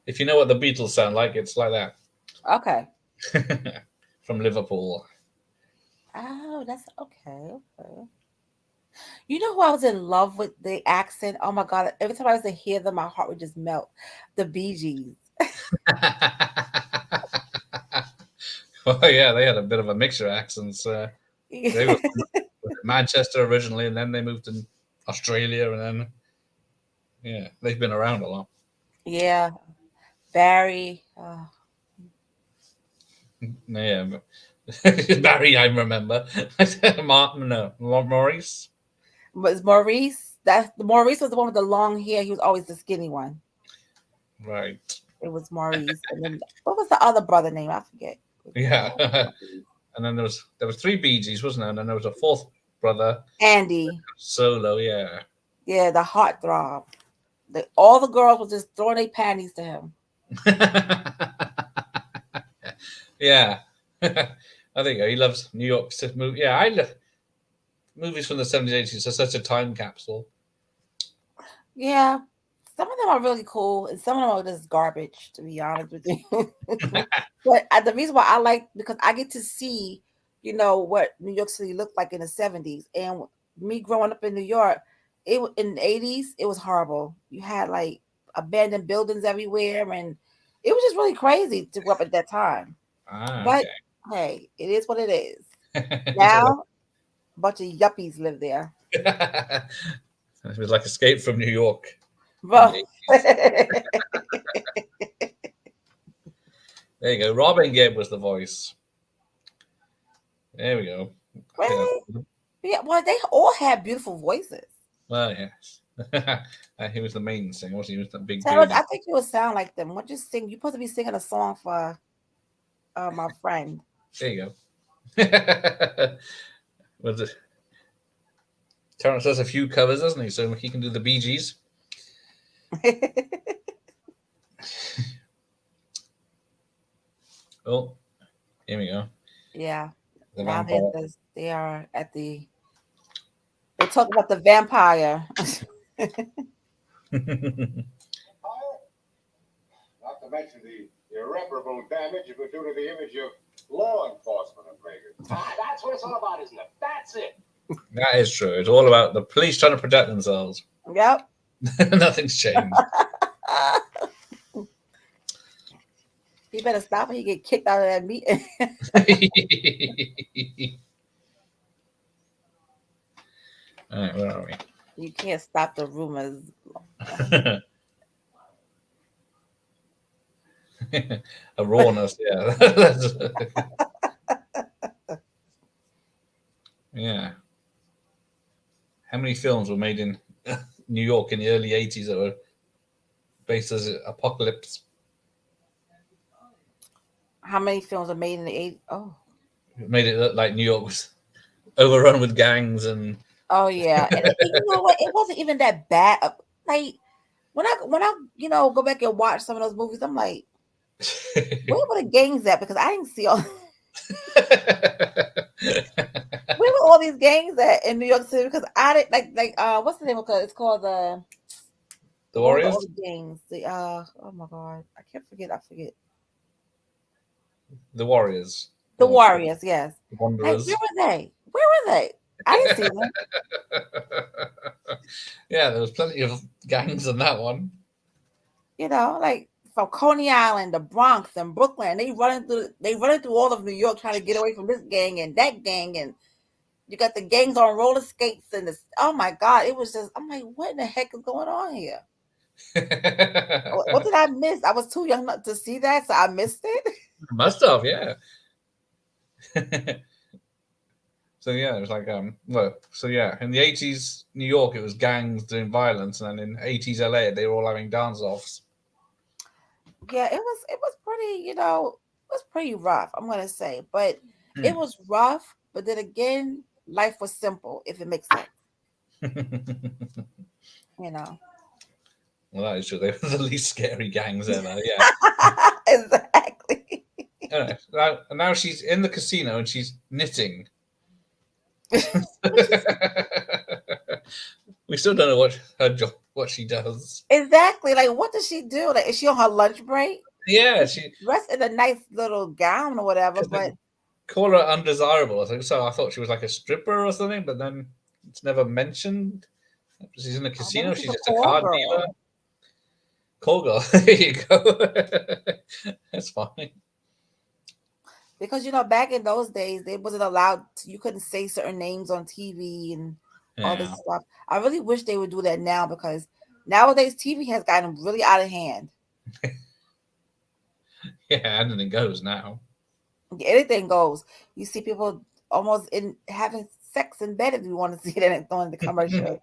if you know what the Beatles sound like, it's like that. Okay. From Liverpool. Oh, that's okay. Okay. You know who I was in love with the accent? Oh my God. Every time I was to hear them, my heart would just melt. The Bee Gees. Well, yeah, they had a bit of a mixture of accents. They were from Manchester originally, and then they moved to Australia, and then yeah, they've been around a lot. Yeah. Barry. Yeah, but Barry, I remember. Martin, no, Maurice. Was Maurice? That Maurice was the one with the long hair. He was always the skinny one. Right. It was Maurice, and then what was the other brother name? I forget. Yeah. And then there was three Bee Gees, wasn't there? And then there was a fourth brother, Andy. solo. Yeah. Yeah, the heartthrob. All the girls were just throwing their panties to him. Yeah. I think he loves New York City movie. Yeah, I love movies from the 70s, 80s are such a time capsule. Yeah, some of them are really cool, and some of them are just garbage. To be honest with you, but the reason why I like because I get to see, what New York City looked like in the '70s, and me growing up in New York, in the '80s it was horrible. You had like abandoned buildings everywhere, and it was just really crazy to grow up at that time. Ah, But hey, it is what it is. okay. So Now, a bunch of yuppies live there. it was like Escape from New York in the Well, 80s. There you go. Robin Gibb was the voice. There we go. I think really? that's, Yeah, well, they all have beautiful voices. well, yes. He was the main singer, wasn't he? He was that big Taylor, bearded. I think you would sound like them. What you sing? You're supposed to be singing a song for my friend. There you go. Was it? Terrence does a few covers, doesn't he? So he can do the Bee Gees. Oh, here we go. Yeah. The Now vampire. they are at they talk about the vampire. Not to mention the irreparable damage it would do to the image of law enforcement of Vegas. That's what it's all about, isn't it? That's it. That is true. It's all about the police trying to protect themselves. Yep. Nothing's changed. He better stop or he get kicked out of that meeting. All right, where are You can't stop the rumors. we? A rawness, yeah. Yeah. How many films were made in New York in the early 80s that were based as apocalypse? How many films are made in the 80s? Oh. It made it look like New York was overrun with gangs and. Oh yeah. And you know what? It wasn't even that bad. Like when I go back and watch some of those movies, I'm like, where were the gangs at? Because I didn't see all where were all these gangs at in New York City? Because I didn't what's the name of it? It's called The the one with all Warriors? the gangs. The oh my god, I can't forget. I forget. The Warriors. The Or Warriors, yes. the Like where Wanderers. were they? Where were they? I didn't see them. Yeah, there was plenty of gangs in that one. Like from Coney Island, the Bronx, and Brooklyn. They running through all of New York trying to get away from this gang and that gang, and you got the gangs on roller skates and this. Oh my god, it was just. I'm like, what in the heck is going on here? What did I miss? I was too young not to see that, so I missed it. Must have, yeah. So yeah, it was like well, so yeah, in the 80s New York it was gangs doing violence, and then in 80s LA they were all having dance offs. Yeah, it was pretty. It was pretty rough. I'm gonna say, but it Hmm. was rough. But then again, life was simple. If it makes sense, you know. Well, that is true. They were the least scary gangs ever. Yeah. Exactly. Anyway, now she's in the casino and she's knitting. We still don't know what her job, what she does. Exactly. Like, what does she do? Like, is she on her lunch break? Yeah, She's she dressed in a nice little gown or whatever, because they but call her undesirable. I think so. I thought she was like a stripper or something, but then it's never mentioned. She's in a maybe casino. she's She's a just a call card dealer. girl. Call girl. There you go. That's fine. Because back in those days, they wasn't allowed. You couldn't say certain names on TV and all this Yeah. stuff. I really wish they would do that now because nowadays TV has gotten really out of hand. Yeah, anything goes now. Anything goes. You see people almost in having sex in bed if you want to see that on the commercial.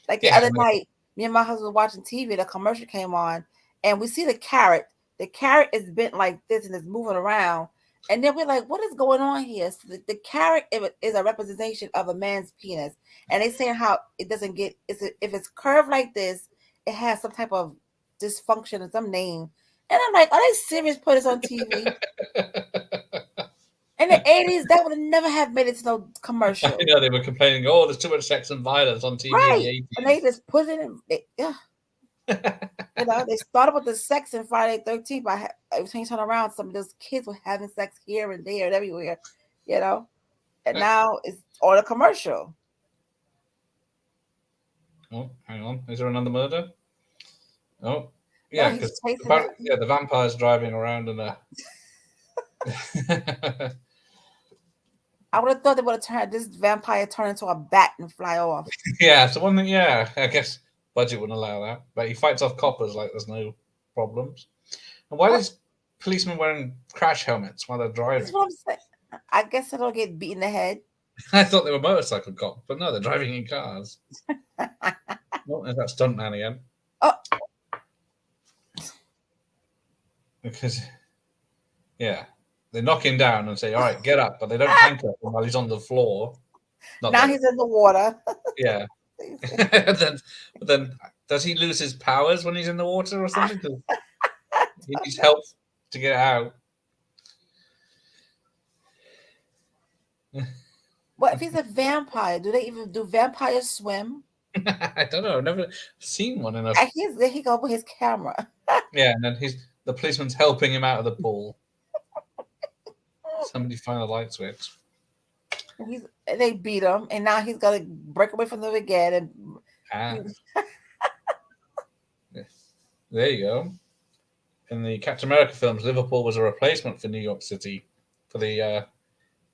Like the Yeah, other night, me and my husband were watching TV. The commercial came on, and we see the carrot. The carrot is bent like this and is moving around. And then we're like, "What is going on here?" So the carrot is a representation of a man's penis, and they saying how it doesn't get. If it's curved like this, it has some type of dysfunction or some name. And I'm like, "Are they serious? Put this on TV?" In the 80s, that would have never have made it to no I commercial. know they were complaining. Oh, there's too much sex and violence on TV in the Right. And they 80s. just put it in. Yeah. They started with the sex in Friday 13th. But every time you turn around, some of those kids were having sex here and there and everywhere, you know. And now it's on a commercial. Oh, hang on. Is there another murder? Oh, No, yeah, he's because chasing that. yeah, the vampire's driving around in a. I would have thought they would have turned this vampire turn into a bat and fly off. Yeah, so one thing, yeah, I guess budget wouldn't allow that. But he fights off coppers like there's no problems. And why are What? these policemen wearing crash helmets while they're That's driving? what I'm saying. I guess I don't get beat in the head. I thought they were motorcycle cops, but no, they're driving in cars. Oh, there's that stuntman again. Oh, Because, yeah, they knock him down and say, all right, get up, but they don't handcuff him while he's on the floor. Not now that, he's in the water. yeah. But then, does he lose his powers when he's in the water or something? Because he needs help to get out. What if he's a vampire? Do vampires swim? I don't know. I've never seen one in a. And there he go with his camera. Yeah, and then the policeman's helping him out of the pool. Somebody find the light switch. They beat him, and now he's gonna break away from them again. And Ah, there you go. In the Captain America films, Liverpool was a replacement for New York City for the,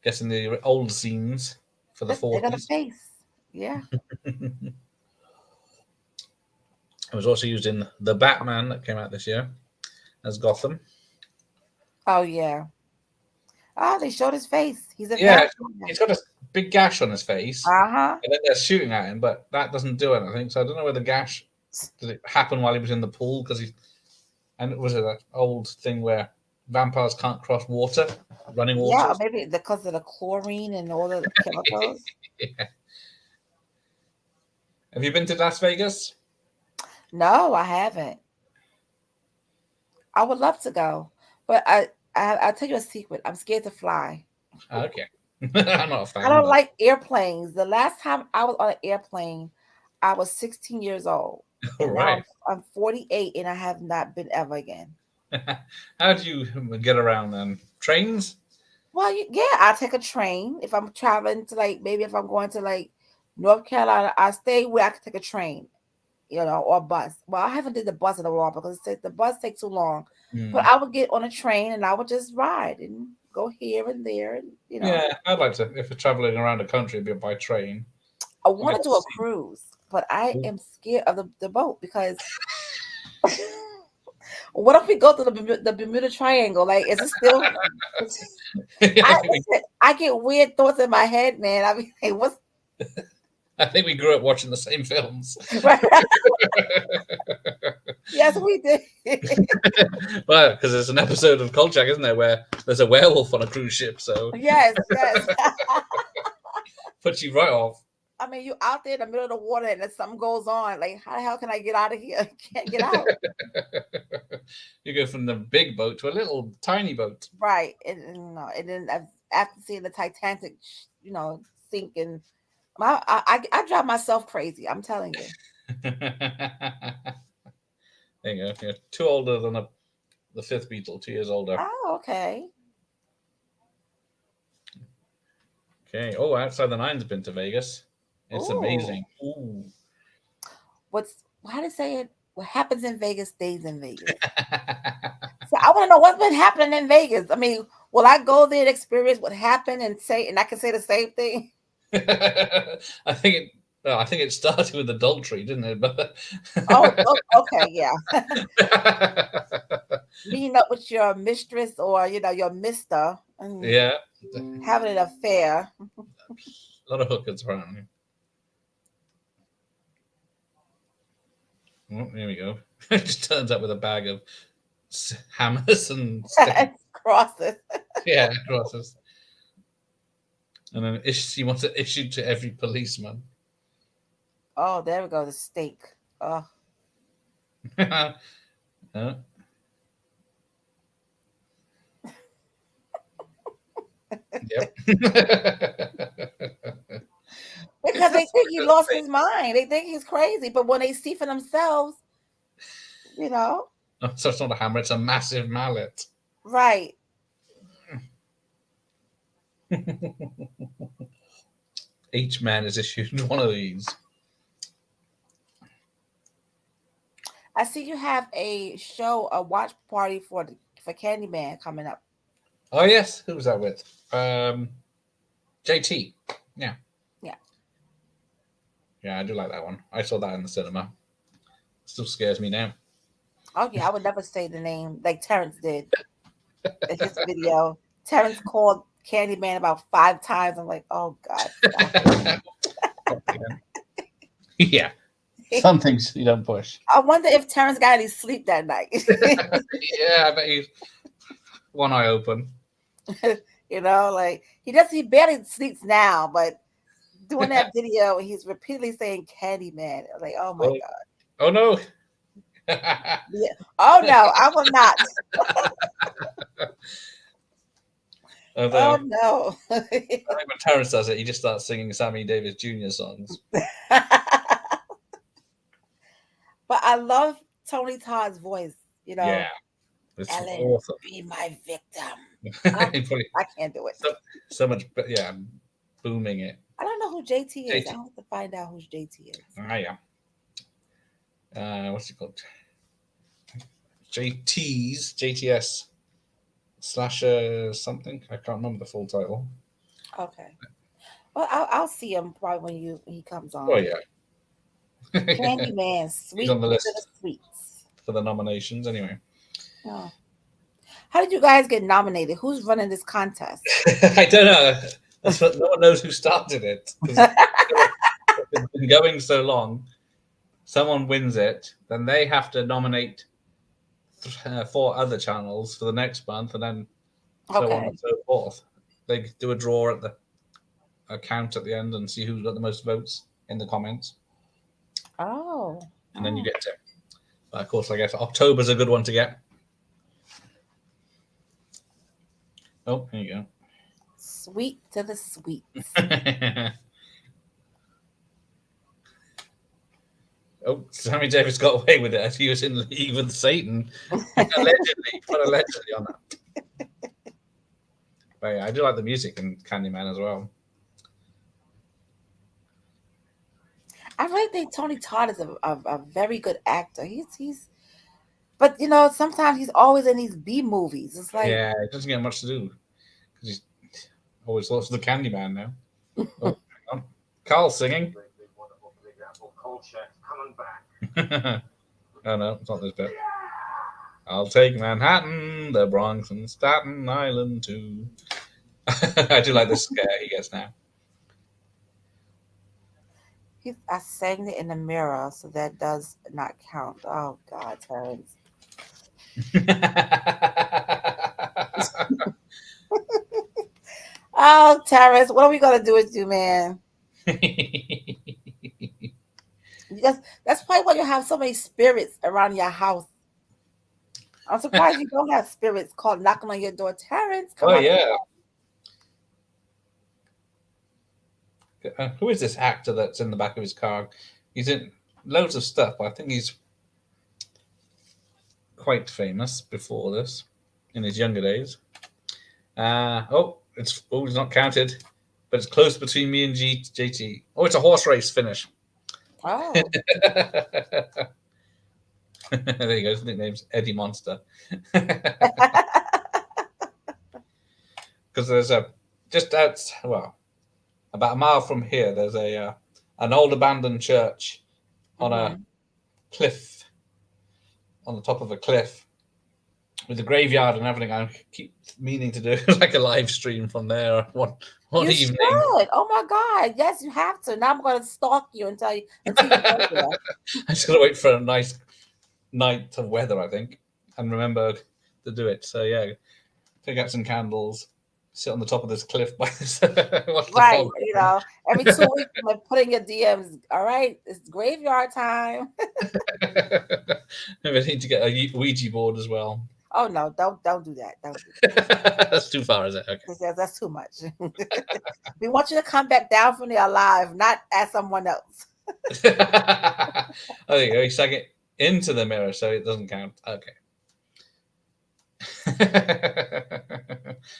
guess in the old scenes for the they got a 40s. face. Yeah. It was also used in The Batman that came out this year as Gotham. Oh yeah. Oh, they showed his face. He's a Yeah, vampire. he's got a big gash on his face, Uh-huh. and then they're shooting at him, but that doesn't do anything. So I don't know where the gash did it happen while he was in the pool because he. And it was an old thing where vampires can't cross water, running Yeah, waters. maybe because of the chlorine and all the chemicals. Yeah. Have you been to Las Vegas? No, I haven't. I would love to go, but I'll tell you a secret. I'm scared to fly. Okay. I'm not a I fan, don't but like airplanes. The last time I was on an airplane, I was 16 years old, all and now right. I'm 48, and I have not been ever again. How do you get around then? Trains? Well, yeah, I take a train if I'm traveling to maybe if I'm going to North Carolina, I stay where I can take a train, or bus. Well, I haven't did the bus in a while because the bus takes too long. But Hmm. I would get on a train and I would just ride and go here and there, and. Yeah, I'd like to. If we're traveling around the country, it'd be by train. I You get want to to do a see. cruise, but I am scared of the boat because what if we go to the Bermuda Triangle? Like, is it still? I I think we, I get weird thoughts in my head, man. I mean, like, what's I think we grew up watching the same films. right? Yes, we did. Well, because there's an episode of Kolchak, isn't there, where there's a werewolf on a cruise ship, so Yes, yes. puts you right off. I mean, you out there in the middle of the water and then something goes on. Like, how the hell can I get out of here? I can't get out. You go from the big boat to a little tiny boat. Right. And then after seeing the Titanic, sink, and I drive myself crazy. I'm telling you. There you go. You're two older than the fifth Beatle, 2 years older. Oh, okay. Okay. Oh, Outside the Nine's been to Vegas. It's Ooh. amazing. Ooh. How to say it? What happens in Vegas stays in Vegas. So I want to know what's been happening in Vegas. I mean, will I go there and experience what happened and I can say the same thing? I think it started with adultery, didn't it? But Oh, okay, yeah. meeting up with your mistress or your mister and Yeah, having an affair. a lot of hookers apparently. Oh, here we go. It just turns up with a bag of hammers and sticks. Crosses. Yeah, crosses. And then she wants it issued to every policeman. Oh, there we go. The steak. Oh, Uh, yep. It's because they just think he a lost thing. his mind. They think he's crazy. But when they see for themselves, you know, Oh, so it's not a hammer; it's a massive mallet. right. Each man is issued one of these. I see you have a show, a watch party for Candyman coming up. Oh yes, who was that with? JT. Yeah, Yeah. yeah, I do like that one. I saw that in the cinema. Still scares me now. Oh yeah, I would never say the name like Terrence did in his video. Terrence called Candyman about 5 times. I'm like, oh God, stop Yeah, it. some things you don't push. I wonder if Terrence got any sleep that night. Yeah, I bet he's one eye open. Like he barely sleeps now, but doing that video, he's repeatedly saying Candyman. I'm like, oh my Oh, God. oh no. Yeah. Oh no, I will not. Oh Although, no. I think when Terrence does it, he just starts singing Sammy Davis Jr. songs. But I love Tony Todd's voice, Yeah, it's Ellen, awesome. be my victim. He probably I can't do it. so, so much, yeah, booming it. I don't know who JT is. I JT. have to find out who JT is. Ah, yeah. What's it called? JTS slasher something. I can't remember the full title. Okay. Well, I'll see him probably when he comes Oh on. yeah, Candyman, he's sweet on the to the list sweets. for the nominations anyway. Oh. How did you guys get nominated? Who's running this contest? I don't know. That's what, no one knows who started it because it's been going so long. Someone wins it, then they have to nominate 4 other channels for the next month, and then so on Okay. and so forth. They do a draw at the count at the end and see who's got the most votes in the comments, Oh. and then you get it. But of course, I guess October's a good one to get. Oh, here you Sweet to the sweets. go. Oh, Sammy Davis got away with it as he was in league with Satan. Allegedly, put allegedly on that. But yeah, I do like the music in Candyman as well. I really think Tony Todd is a very good actor. But sometimes he's always in these B movies. It's like, Yeah, it doesn't get much to do because he's always lost the Candyman now. Oh, hang on. Carl's singing. Great big wonderful big apple Kolchak coming back. Oh no, it's not this bit. I'll take Manhattan, the Bronx, and Staten Island too. I do like the scare he gets now. I sang it in the mirror, so that does not count. Oh God, Terrence. Oh, Terrence, what are we gonna do with you, man? That's probably why you have so many spirits around your house. I'm surprised you don't have spirits called knocking on your door. Terrence, come Oh on. yeah. Who is this actor that's in the back of his car? He's in loads of stuff, but I think he's quite famous before this, in his younger days. He's not counted, but it's close between me and JT. Oh, it's a horse race finish. Oh. There you go. His nickname's Eddie Monster. Because there's about a mile from here, there's an old abandoned church on a cliff, on the top of a cliff, with the graveyard and everything, I keep meaning to do like a live stream from there one You evening. should. Oh my God. Yes, you have to. Now I'm going to stalk you until you go there. I just gotta wait for a nice night of weather, I think, and remember to do it. So yeah, take out some candles, sit on the top of this cliff by this, watch the Right. fog. Every 2 weeks, I'm going to put in your DMs. All right. It's graveyard time. Maybe I need to get a Ouija board as well. Oh, no. Don't do that. Don't do that. That's too far, is it? Okay. That's too much. We want you to come back down from there alive, not as someone else. I think you stuck it into the mirror, so it doesn't count. Okay.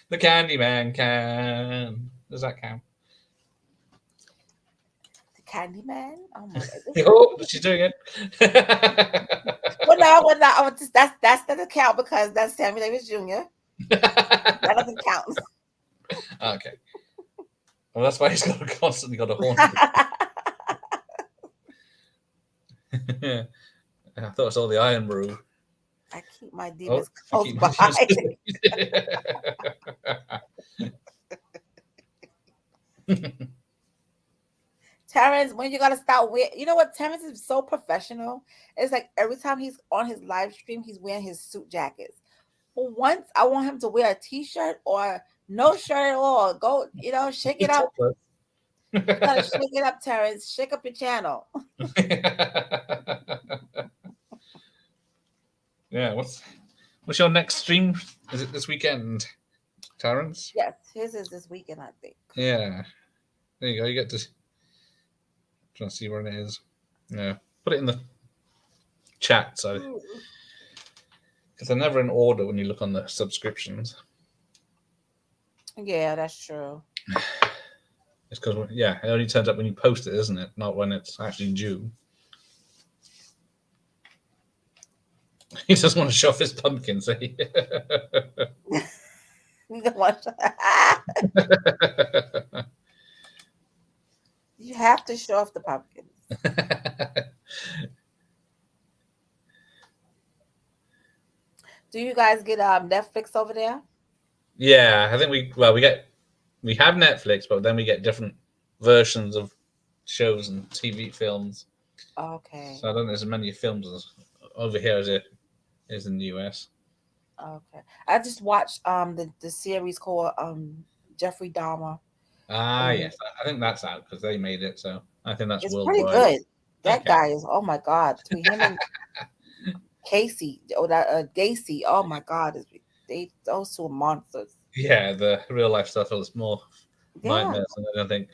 The Candyman can. Does that count? The Candyman? Oh my God. Oh, she's doing it. Well, no. That doesn't count because that's Sammy Davis Jr. That doesn't count. Okay. Well, that's why he's constantly got a haunt. I thought it's all the Iron Brew. I keep my demons I close keep by. Terrence, when you gotta start wearing, you know what? Terrence is so professional. It's like every time he's on his live stream, he's wearing his suit jackets. But once I want him to wear a t-shirt or no shirt at all. Go, shake it up. You gotta shake it up, Terrence. Shake up your channel. Yeah, what's your next stream? Is it this weekend, Terrence? Yes, his is this weekend, I think. Yeah. There you go. You get to try to see where it is. Yeah. Put it in the chat, so because they're never in order when you look on the subscriptions. Yeah, that's true. It's because it only turns up when you post it, isn't it? Not when it's actually due. He doesn't want to show off his pumpkin, so he... You have to show off the pumpkins. Do you guys get Netflix over there? Yeah, I think we have Netflix, but then we get different versions of shows and TV films. Okay. So I don't think there's as many films over here as it is in the US. Okay. I just watched the series called Jeffrey Dahmer. Yes. I think that's out because they made it, so I think that's worldwide. Pretty good. That guy is, oh my God, between him and Casey or that Gacy, oh my God, those two are monsters. Yeah, the real life stuff is more nightmares, and I don't think.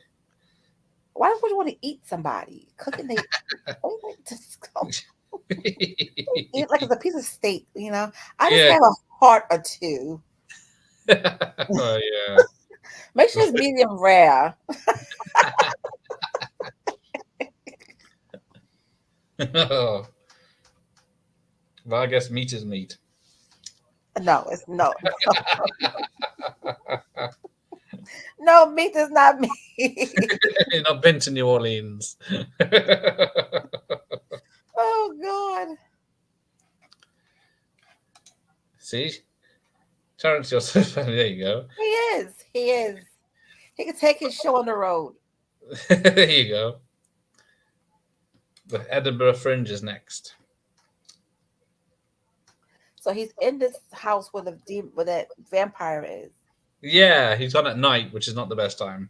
Why would you want to eat somebody? Cooking they eat like it's a piece of steak, I just have a heart or two. Oh yeah. Make sure it's medium rare. Oh. Well, I guess meat is meat. No, it's no. No, meat is not meat. You've not been to New Orleans. Oh God. See? Terrence, you're so funny. There you go. He is. He can take his show on the road. There you go. The Edinburgh Fringe is next. So he's in this house where that vampire is. Yeah, he's on at night, which is not the best time.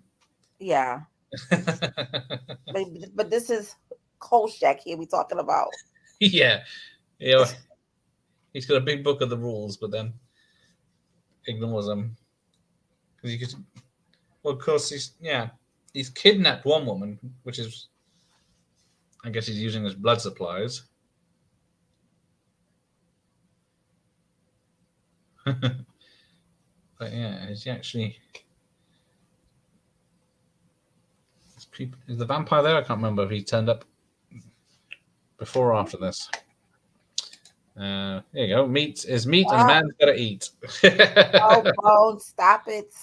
Yeah. But this is Kolchak here we're talking about. Yeah. He's got a big book of the rules, but then ignores them. Of course, he's kidnapped one woman, which is, I guess he's using as blood supplies. But yeah, is he actually... Is the vampire there? I can't remember if he turned up before or after this. There you go. Meat is meat, and man's got to eat. Oh, Bones, stop it.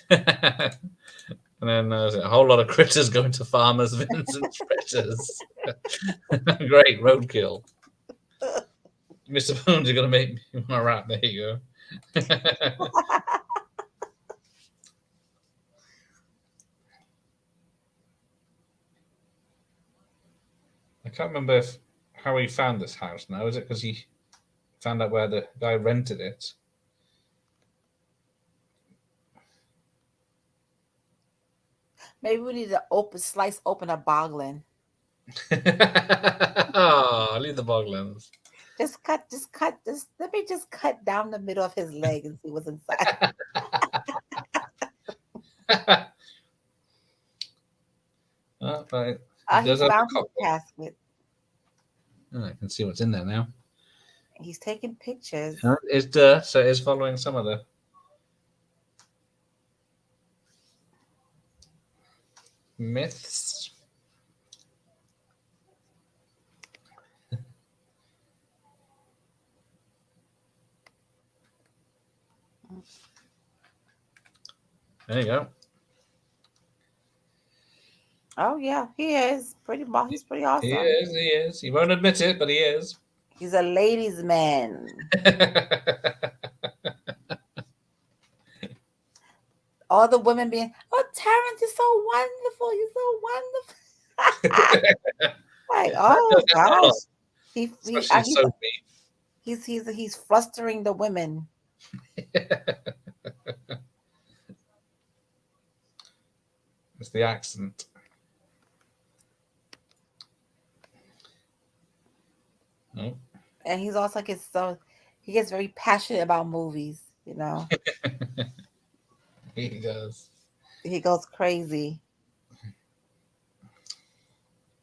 And then there's a whole lot of critters going to Farmers Vincent Fritters. Great roadkill. Mr. Bones, you're gonna make me want to rap. There you go. I can't remember how he found this house now. Is it because he found out where the guy rented it? Maybe we need to slice open a boglin. Oh, leave the boglins. Let me just cut down the middle of his leg and see what's inside. Right. He found his casket. Oh, I can see what's in there now. He's taking pictures. It's dirt, so it's following some of the myths. There you go. Oh yeah, he is he's pretty awesome. He is. He won't admit it, but he is. He's a ladies' man. All the women being, oh, Terrence, you're so wonderful. You're so wonderful. Like, oh gosh, he's flustering the women. It's the accent. Oh. And he's also he gets very passionate about movies, you know. He does. He goes crazy.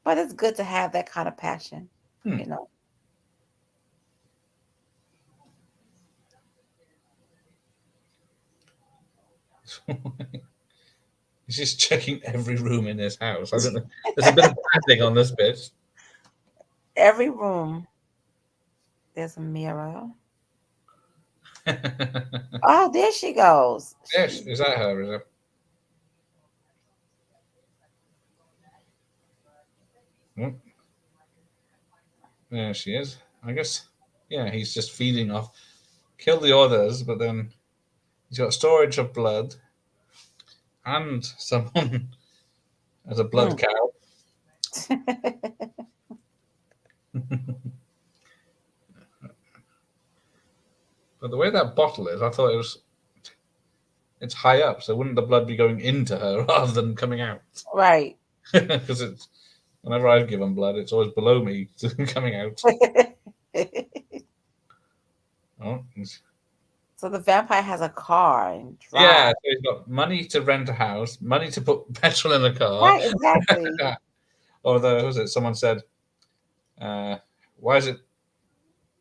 But it's good to have that kind of passion, you know. He's just checking every room in his house. I don't know. There's a bit of padding on this bit. Every room, there's a mirror. Oh, there she goes. Yes, is that her? Is it? Oh. There she is. I guess. Yeah, he's just feeding off. Kill the others, but then he's got storage of blood, and someone as a blood cow. But the way that bottle is, I thought it's high up, so wouldn't the blood be going into her rather than coming out? Right. Because whenever I've given blood, it's always below me coming out. Oh, so the vampire has a car and drives. Yeah, so he's got money to rent a house, money to put petrol in a car. Right, exactly. Although, someone said, why is it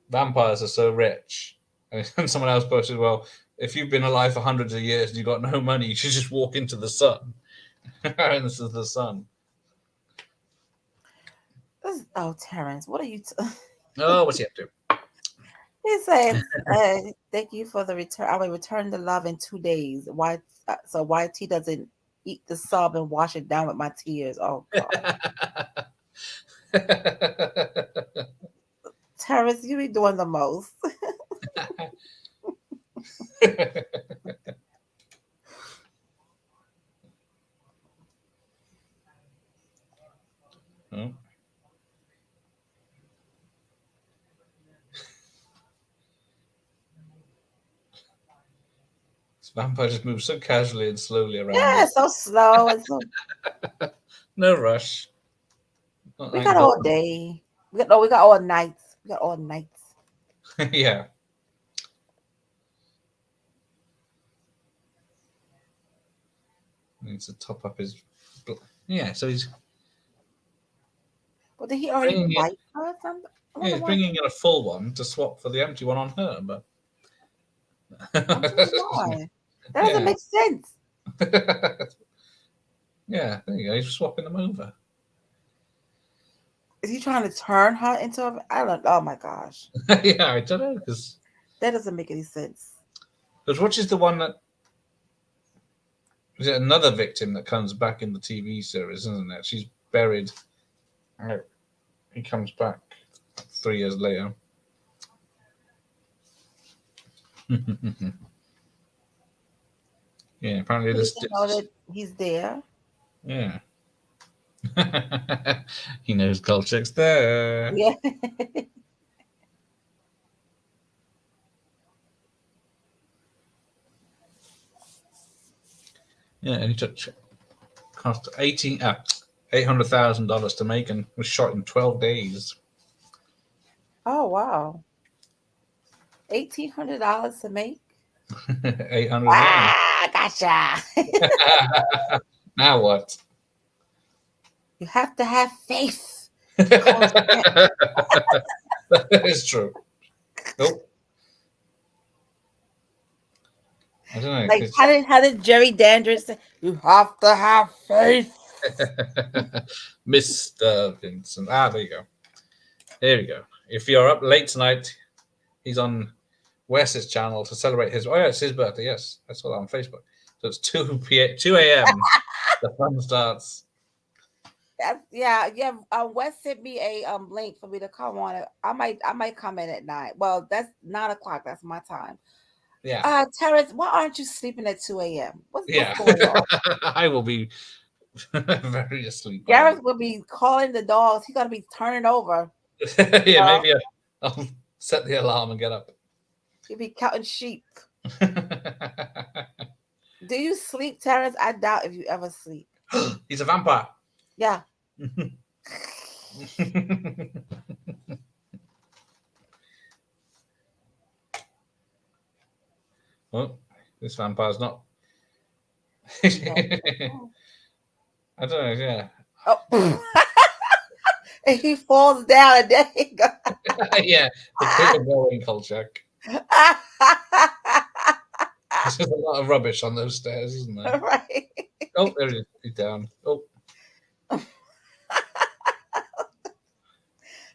vampires are so rich? And someone else posted, well, if you've been alive for hundreds of years and you've got no money, you should just walk into the sun. And this is the sun. Oh, Terrence, what are you... Oh, what's he up to? He said, thank you for the return. I will return the love in 2 days. So YT doesn't eat the sub and wash it down with my tears. Oh, God. Terrence, you be doing the most. Oh. This vampire just moves so casually and slowly around. Yeah, so slow and so. No rush. We got all day. We got all nights. We got all nights. Yeah. Needs to top up his. Yeah, so he's. Well, did he already wipe her? Yeah, he's bringing in a full one to swap for the empty one on her, but. That doesn't make sense. Yeah, there you go. He's swapping them over. Is he trying to turn her into a... I don't... Oh, my gosh. Yeah, I don't know, because... That doesn't make any sense. Because which is the one that... Is it another victim that comes back in the TV series, isn't it? She's buried. He comes back 3 years later. Yeah, apparently He this. doesn't know that he's there. Yeah. He knows Kolchak's there. Yeah. Yeah, and he took cost $800,000 to make and was shot in 12 days. Oh wow. $1,800 to make. 800, yeah. Gotcha. Now what? You have to have faith. That is true. Nope. I don't know. Like how did Jerry Dandridge say? You have to have faith. Mr. Vincent. There you go. There we go. If you're up late tonight, he's on Wes's channel to celebrate his. Oh yeah, it's his birthday. Yes, I saw that on Facebook. So it's 2 a.m. The fun starts. Yeah. Wes sent me a link for me to come on it. I might come in at 9. Well, that's 9 o'clock. That's my time. Yeah. Terrence, why aren't you sleeping at 2 a.m.? What's Yeah. going on? I will be very asleep. Gareth will be calling the dogs. He's gonna be turning over. Yeah, maybe I'll set the alarm and get up. He'll be counting sheep. Do you sleep, Terrence? I doubt if you ever sleep. He's a vampire. Yeah. Well, this vampire's not. I don't know. Yeah. Oh. And he falls down and there he goes. Yeah. The quicker going, Kolchak. There's a lot of rubbish on those stairs, isn't there? Right. Oh, there he is. He's down. Oh.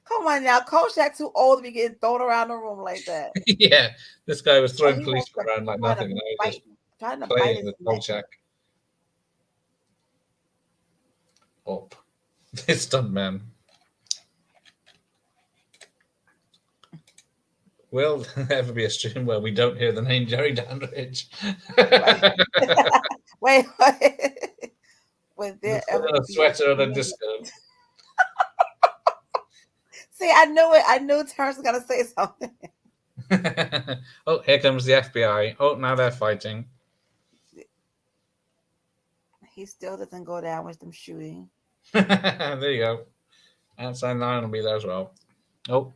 Come on now, Kolchak too old to be getting thrown around the room like that. Yeah. This guy was throwing He police wants around like trying to nothing. And I was bite- just trying to bite playing his with neck. Kolchak. Up. This stuntman. Will there ever be a stream where we don't hear the name Jerry Dandridge? Wait. Was there ever A be sweater and a stream? disco. See, I knew it. I knew Terrence was gonna say something. Oh, here comes the FBI. Oh, now they're fighting. He still doesn't go down with them shooting. There you go. Outside line will be there as well. Oh.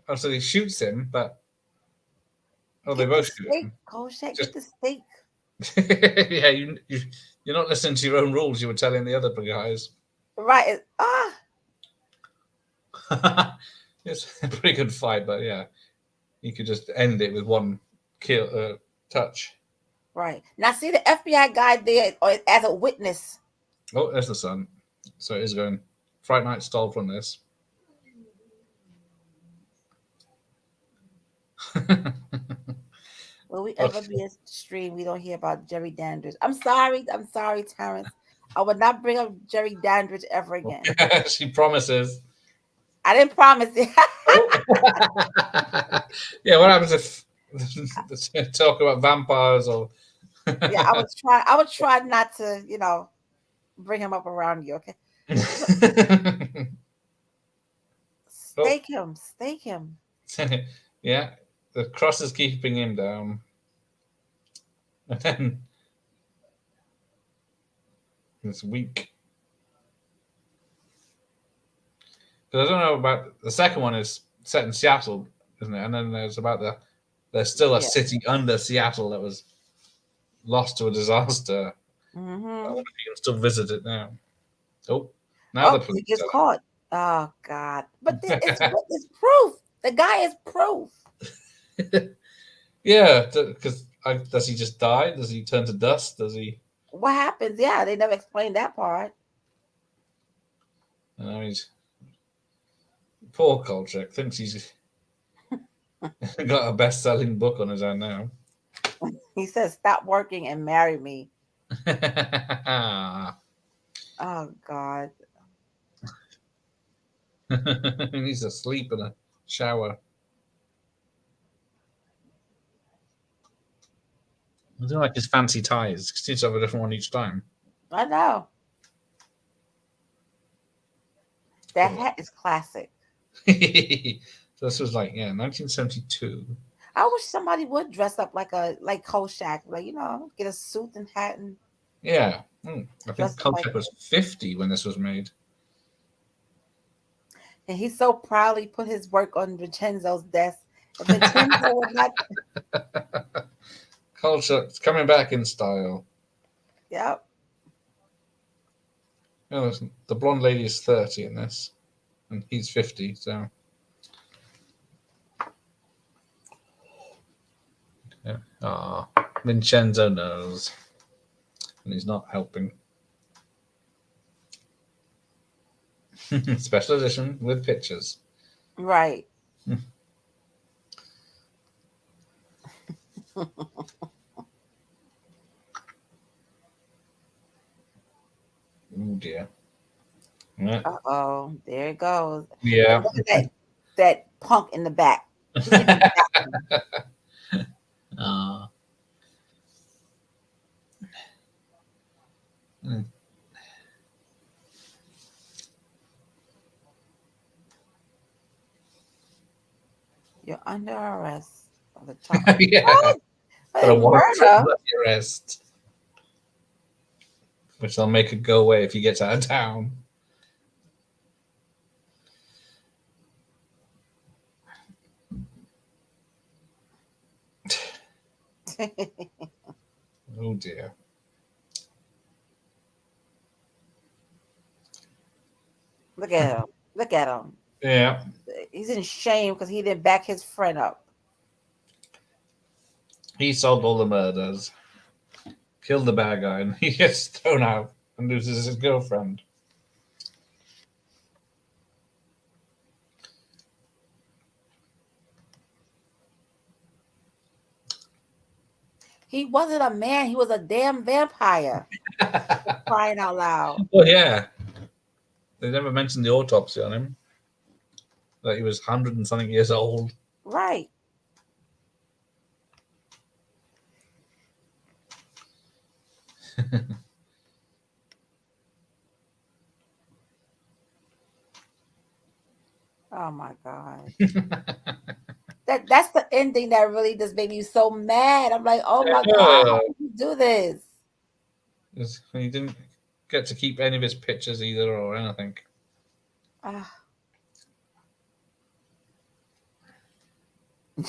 Oh, so he shoots him, but they both shoot him. Kolchak, Just- get the steak. Yeah, you're not listening to your own rules. You were telling the other guys. Right. It's a pretty good fight, but yeah, you could just end it with one kill touch. Right. Now see the FBI guy there as a witness. Oh, there's the sun. So it is going. Fright Night stole from this. Will we ever be a stream we don't hear about Jerry Dandridge? I'm sorry, Terrence. I would not bring up Jerry Dandridge ever again. She promises. I didn't promise it. Yeah, what happens if talk about vampires or? Yeah, I would try not to, bring him up around you. Okay. Stake him. Yeah, the cross is keeping him down. And then it's weak. Because I don't know about the second one is set in Seattle, isn't it? And then there's there's still a city under Seattle that was lost to a disaster. Mm-hmm. I wonder if you can still visit it now. Oh, now the police he gets caught. Oh God! But it's proof. The guy is proof. Yeah, because does he just die? Does he turn to dust? Does he? What happens? Yeah, they never explained that part. He's poor Kolchak thinks he's got a best-selling book on his own now. He says, "Stop working and marry me." Oh God! He needs to sleep in a shower. I don't like his fancy ties. He seems to have a different one each time. I know. That hat is classic. So this was like 1972. I wish somebody would dress up like Kolchak, like get a suit and hat and Yeah, I think dress up like Kolchak was 50 when this was made. and he so proudly put his work on Vincenzo's desk. And Vincenzo was not. Kolchak's coming back in style. Yep. Oh, the blonde lady is 30 in this, and he's 50. So, Vincenzo knows, and he's not helping. Special edition with pictures. Right. Oh dear. Yeah. Uh-oh. There it goes. Yeah. And look at that punk in the back. He in the back. You're under arrest. The top. Yeah. What? But a warrant for Murder? arrest, which will make it go away if he gets out of town. Oh dear. Look at him. Look at him. Yeah. He's in shame because he didn't back his friend up. He solved all the murders, killed the bad guy, and he gets thrown out and loses his girlfriend. He wasn't a man. He was a damn vampire. Crying out loud. Well, yeah. They never mentioned the autopsy on him. That he was 100 and something years old. Right. Oh my God. That's the ending that really just made me so mad. I'm like, oh my God, how did you do this? He didn't get to keep any of his pictures either or anything.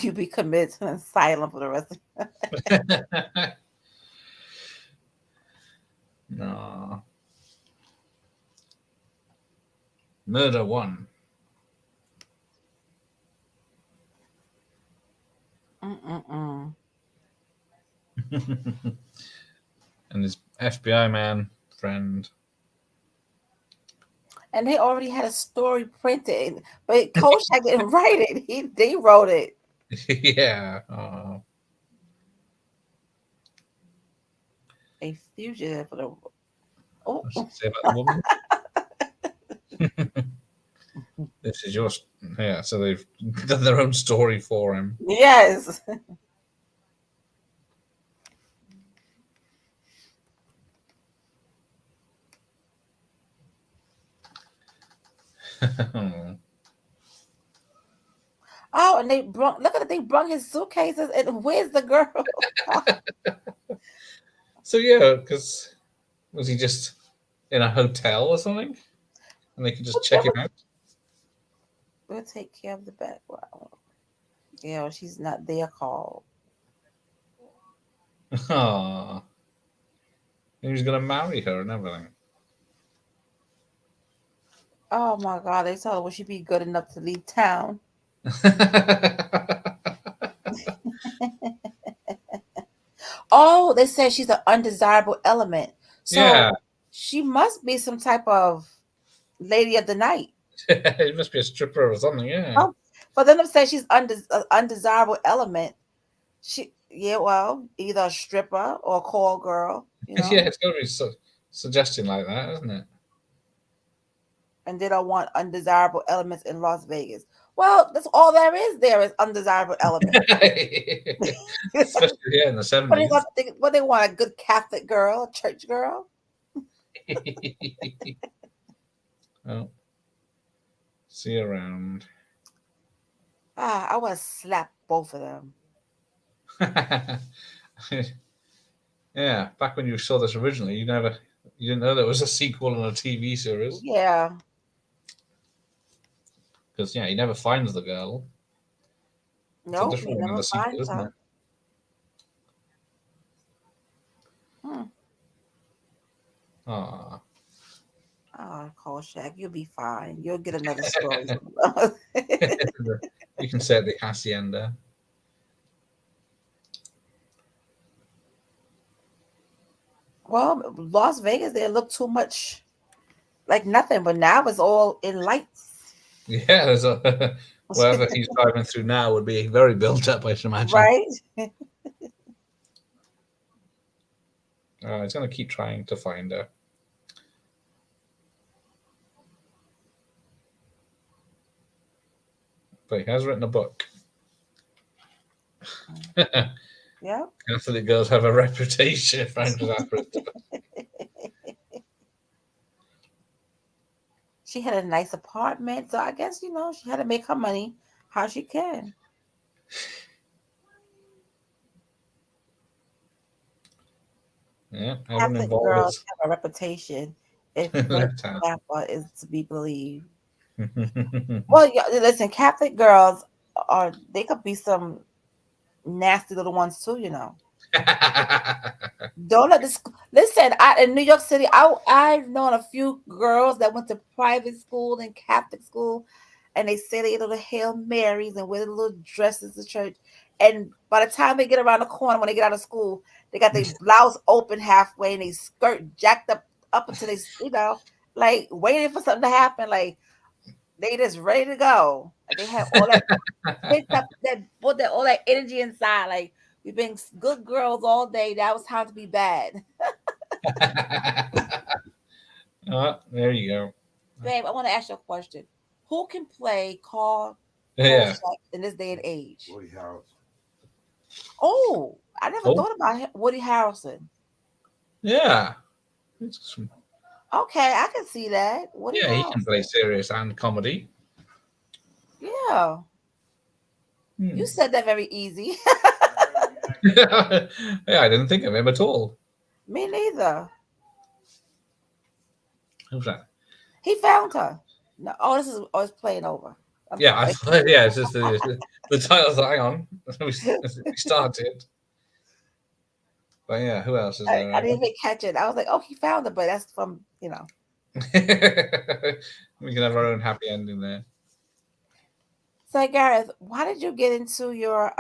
You be committed to asylum for the rest of No. Murder 1. And his FBI man friend. And they already had a story printed, but Kolchak didn't write it. They wrote it. Yeah. A fugitive for the. Oh. What should I say about the woman? This is yours. Yeah, so they've done their own story for him. Yes. Oh, and look at it, they brought his suitcases, and where's the girl? So yeah, because was he just in a hotel or something, and they could just check him out? We'll take care of the background. Yeah, she's not there. Call. Ah, he was gonna marry her and everything. Oh my God! They told her, "Would she be good enough to leave town?" Oh, they said she's an undesirable element. So Yeah. she must be some type of lady of the night. It must be a stripper or something, yeah. Oh, for them to say she's undesirable element, well, either a stripper or a call girl, Yeah, it's got to be suggestion like that, isn't it? And they don't want undesirable elements in Las Vegas. Well, that's all there is. There is undesirable element. Especially here in the What they 70s. want? What they want? A good Catholic girl, a church girl. Oh, see you around. I want to slap both of them. Yeah, back when you saw this originally, you didn't know there was a sequel and a TV series. Yeah. Because yeah, he never finds the girl. It's a Nope. He different one in never the sequel, finds isn't her. it? Hmm. Ah, Oh, Kolchak, you'll be fine. You'll get another story. you can say at the hacienda. Well, Las Vegas, they look too much like nothing, but now it's all in lights. Yeah, there's a wherever he's driving through now would be very built up, I should imagine. Right? He's going to keep trying to find her. But he has written a book. Yeah. Catholic girls have a reputation, Frank Zappa. She had a nice apartment, so I guess she had to make her money how she can. Yeah, heaven Catholic involved girls is have a reputation if Frank left hand. Zappa is to be believed. Well, yeah, listen, Catholic girls they could be some nasty little ones too. Don't let this listen. In New York City, I've known a few girls that went to private school and Catholic school, and they say they little Hail Marys and wear the little dresses to church. And by the time they get around the corner, when they get out of school, they got their blouse open halfway and they skirt jacked up until like waiting for something to happen. Like they just ready to go. Like they have all that picked up that put that all that energy inside. Like we've been good girls all day. That was time to be bad. There you go. Babe, I want to ask you a question. Who can play Carl Yeah. Kolchak in this day and age? Woody Harrelson. Oh, I never Oh, thought about Woody Harrelson. yeah. Okay, I can see that. Woody Yeah, he can play Harrelson. serious and comedy. Yeah. Hmm. You said that very easy. Yeah, I didn't think of him at all. Me neither. Who's that? He found her. No, it's playing over. I'm Yeah, I sorry. thought, yeah, it's just the title's hang on. We started. But yeah, who else is I there? didn't even catch it. I was like, oh, he found her, but that's from. We can have our own happy ending there. So Gareth, why did you get into your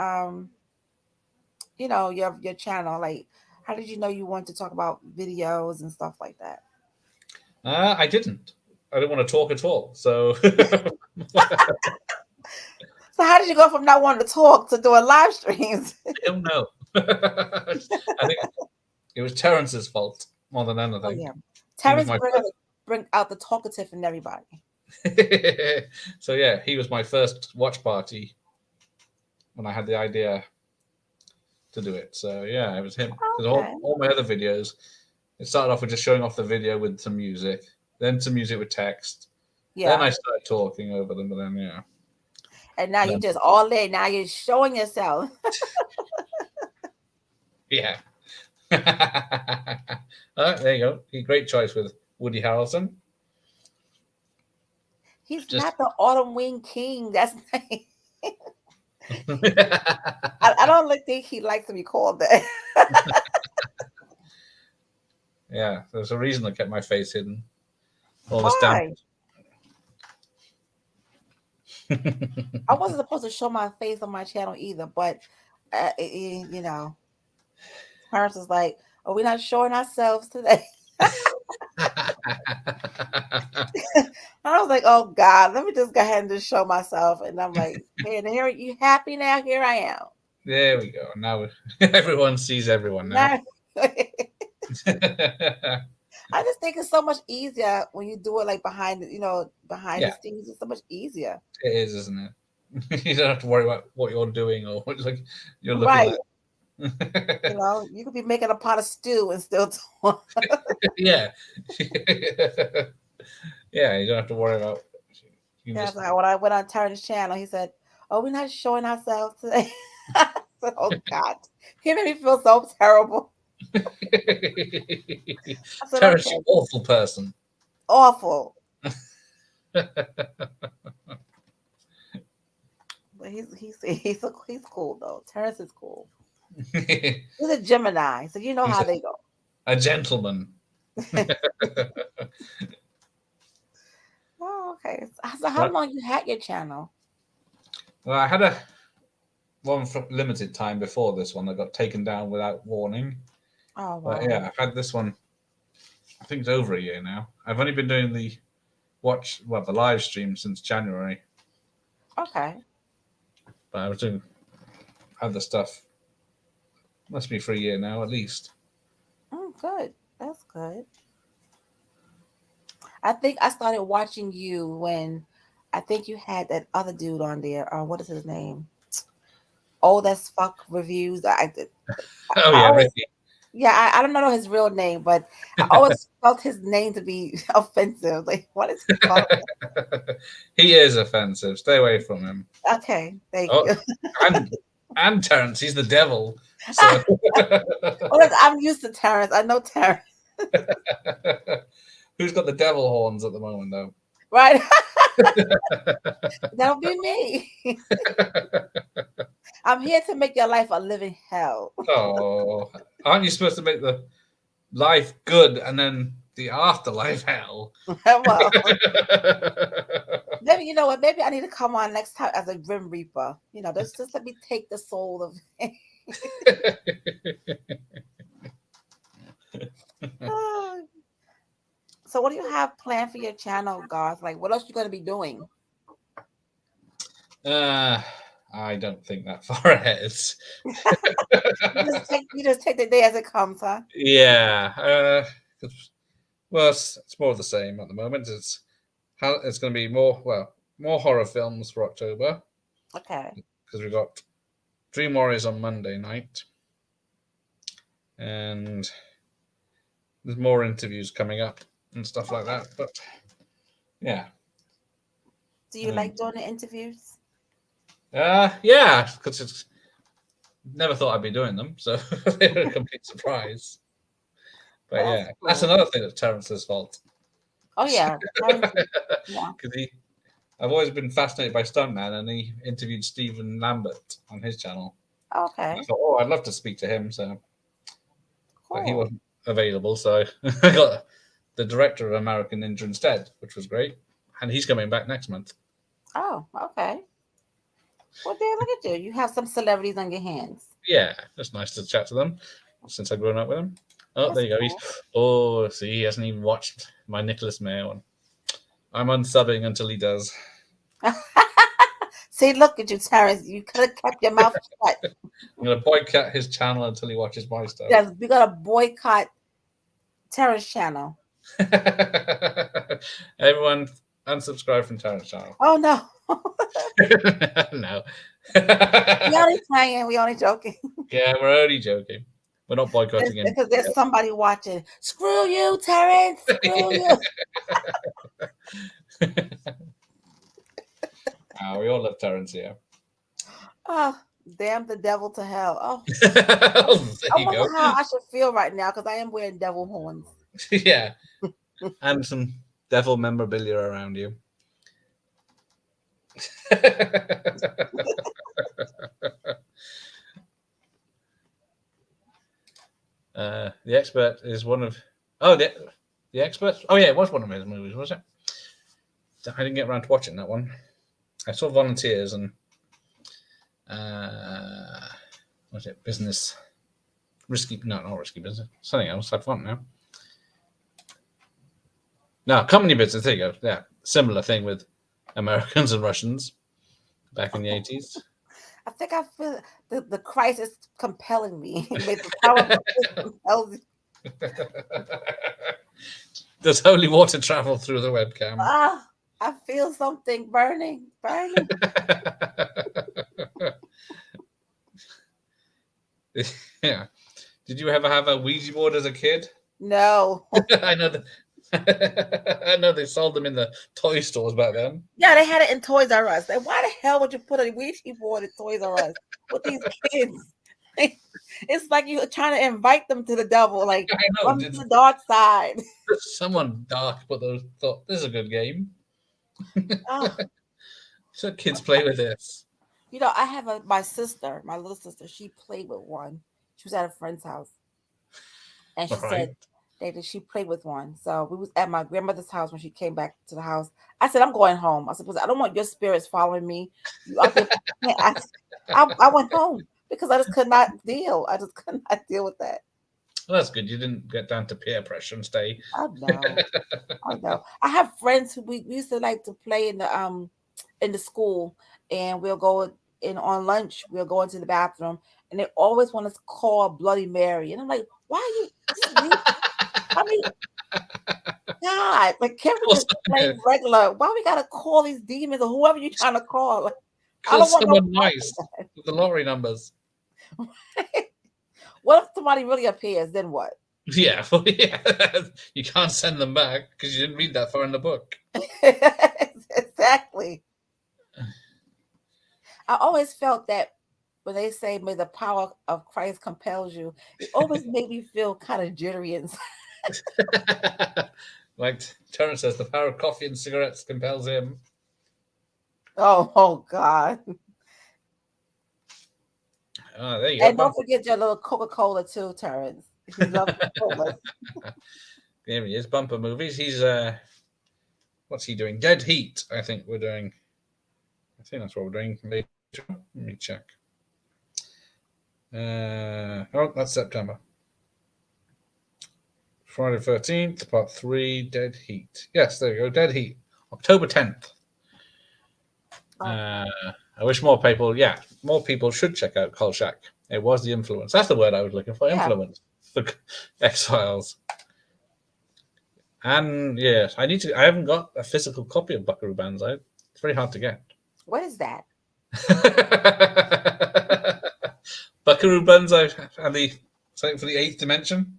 channel? Like, how did you know you wanted to talk about videos and stuff like that? I didn't. I didn't want to talk at all. So So how did you go from not wanting to talk to doing live streams? I don't know. I think it was Terrence's fault more than Oh anything. yeah, He was Terrence my bring out the talkative in everybody. So yeah, he was my first watch party when I had the idea to do it. So yeah, it was him. Because Okay. all my other videos, it started off with just showing off the video with some music, then some music with text. Then Yeah. I started talking over them, but then yeah. And now you Then, just all day. Now you're showing yourself. yeah. There you go. Great choice with Woody Harrelson. He's Just not the Autumnween king. That's I don't think he likes to be called that. yeah, there's a reason I kept my face hidden all this damage. Why? I wasn't supposed to show my face on my channel either, but Terrence was like, "Are we not showing ourselves today?" I was like, "Oh God, let me just go ahead and just show myself." And I'm like, "Hey, and here you happy now? Here I am." There we go. Now everyone sees everyone now. Now, I just think it's so much easier when you do it like behind the Yeah, scenes. It's so much easier. it is, isn't it? You don't have to worry about what you're doing or what like you're looking Right. at. You know, you could be making a pot of stew and still Yeah. Yeah, you don't have to worry about. You can Yeah, just. like when I went on Terrence's channel, he said, "Oh, we're not showing ourselves today." I said, "Oh God," he made me feel so terrible. I said, Terrence, "Okay, you awful person. awful." But he's cool though. Terrence is cool. He's a Gemini, so you know He's how they go. a gentleman. Oh, okay. So how Right. long you had your channel? Well, I had a one for limited time before this one that got taken down without warning. Oh But wow. yeah, I've had this one. I think it's over a year now. I've only been doing the the live stream since January, Okay. but I was doing other stuff. Must be for a year now at least. Good. That's good. I think I started watching you when I think you had that other dude on there. What is his name? Old as fuck reviews. Oh I yeah, always Ricky. yeah, I don't know his real name, but I always felt his name to be offensive. Like, what is he called? He is offensive. Stay away from him. Okay, thank Oh, you. and and Terrence, he's the devil. So Well, look, I'm used to Terrence. I know Terrence, who's got the devil horns at the moment though? right? That'll be me. I'm here to make your life a living hell. Oh, aren't you supposed to make the life good and then the afterlife hell? Well, maybe you know what? Maybe I need to come on next time as a Grim Reaper. You know, just let me take the soul of. So, what do you have planned for your channel, guys? Like, what else you going to be doing? uh, I don't think that far ahead. You just take the day as it comes, huh? Yeah. Well, it's more of the same at the moment. It's going to be more horror films for October Okay. because we've got Dream Warriors on Monday night, and there's more interviews coming up and stuff like that. But yeah, Do you um, like doing the interviews? yeah, because it's never thought I'd be doing them, so they were a complete surprise. But That's yeah, that's cool. another thing that's Terrence's fault Oh yeah, yeah. because I've always been fascinated by stuntman, and he interviewed Stephen Lambert on his channel. And I Okay, thought, oh, I'd love to speak to him, but he cool. wasn't available, so I got the director of American Ninja instead, which was great, and he's coming back next month. Oh, okay. Well, there, look at you. You have some celebrities on your hands. Yeah, it's nice to chat to them since I've grown up with him. Oh, That's there you go. cool. See, he hasn't even watched my Nicholas Mayer one. I'm unsubbing until he does. See, look at you, Terrence. You could have kept your mouth shut. I'm going to boycott his channel until he watches my stuff. Yes, we got to boycott Terrence channel. Everyone, unsubscribe from Terrence channel. Oh no, No. we only playing. We only joking. Yeah, we're only joking. We're not boycotting him. Because there's somebody watching. Screw you, Terrence. Screw you. We all love Terrence here. Oh, damn the devil to hell. Oh, There I you wonder go. how I should feel right now because I am wearing devil horns. Yeah. And some devil memorabilia around you. The Expert is one of the Expert. Oh yeah, it was one of his movies, was it? I didn't get around to watching that one. I saw Volunteers and what's it? Business Risky? No, not Risky Business. Something else. I've forgotten now. No, Company Business. There you go. Yeah, similar thing with Americans and Russians back in the 80s. I think I feel the crisis compelling me. With the power of the compels me. Does holy water travel through the webcam? Ah, I feel something burning, burning. Yeah. Did you ever have a Ouija board as a kid? No. I know that. I know they sold them in the toy stores back then. Yeah, they had it in Toys R Us. Like, why the hell would you put a Ouija board in Toys R Us with these kids? It's like you're trying to invite them to the devil, like I know. come to the dark side. Someone dark put those thought this is a good game. Oh, So kids play with this. I have my sister, my little sister. She played with one. She was at a friend's house, and All she right. said that she played with one. So we was at my grandmother's house when she came back to the house. I said, "I'm going home." I said, "Because I don't want your spirits following me. You out there?" I went home because I just could not deal. I just could not deal with that. Well, that's good. You didn't get down to peer pressure and stay. I know. I know. I have friends who we used to like to play in the school, and we'll go in on lunch. We'll go into the bathroom, and they always want us to call Bloody Mary, and I'm like, why are you just leave? I mean, God, like, can't we just play regular? Why we gotta call these demons or whoever you're trying to call? Like, I Call don't want no someone nice with the lottery numbers. part. What if somebody really appears? Then what? Yeah, well, yeah. You can't send them back because you didn't read that far in the book. Exactly. I always felt that when they say "May the power of Christ compels you," it always made me feel kind of jittery inside. Like Terrence says, the power of coffee and cigarettes compels him. Oh God! Oh, there you go. And don't forget your little Coca-Cola too, Terrence. He loves Coca. There he is. Bumper movies. He's what's he doing? Dead Heat. I think we're doing. I think that's what we're doing later. Let me check. Oh, that's September. Friday 13th, part 3, Dead Heat. Yes, there you go. Dead Heat. October 10th. I wish more people should check out Kolchak. It was the influence. That's the word I was looking for. Yeah. Influence. For X-Files. And yes, I haven't got a physical copy of Buckaroo Banzai. It's very hard to get. What is that? Buckaroo Banzai and the something for the eighth dimension.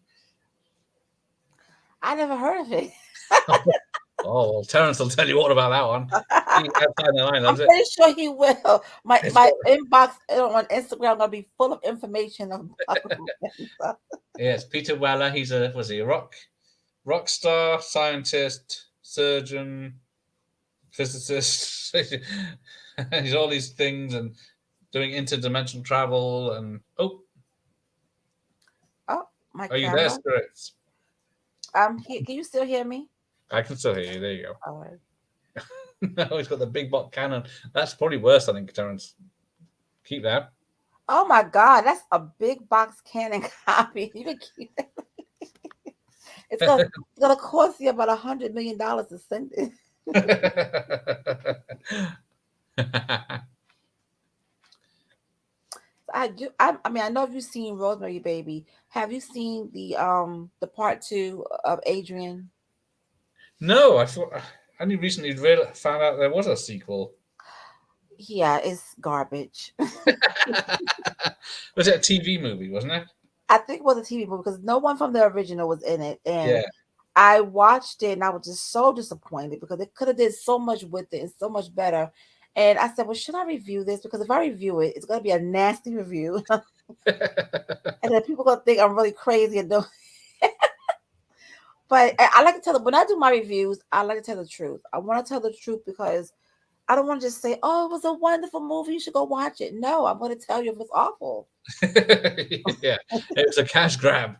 I never heard of it. Oh, well, Terrence will tell you all about that one. He outside the line I'm loves it. pretty sure he will. My inbox on Instagram gonna be full of information about. Yes, Peter Weller. He's a rock star, scientist, surgeon, physicist. He's all these things and doing interdimensional travel. And Oh, my are you there, camera. spirits? Can you still hear me? I can still hear you. There you go. All right. No, he's got the big bot cannon. That's probably worse, I think, Terrence. Keep that. Oh my God, that's a big box cannon copy. You can keep it. It's gonna cost you about $100 million to send it. I mean, I know you've seen Rosemary Baby. Have you seen the part 2 of Adrian? No, I thought I only recently found out there was a sequel. Yeah, it's garbage. Was it a TV movie, wasn't it? I think it was a TV movie because no one from the original was in it, and Yeah. I watched it and I was just so disappointed because it could have did so much with it and so much better. And I said, well, should I review this? Because if I review it, it's going to be a nasty review. And then people going to think I'm really crazy. And don't. But I like to tell them, when I do my reviews, I like to tell the truth. I want to tell the truth because I don't want to just say, oh, it was a wonderful movie. You should go watch it. No, I'm going to tell you if it's awful. Yeah, it was a cash grab.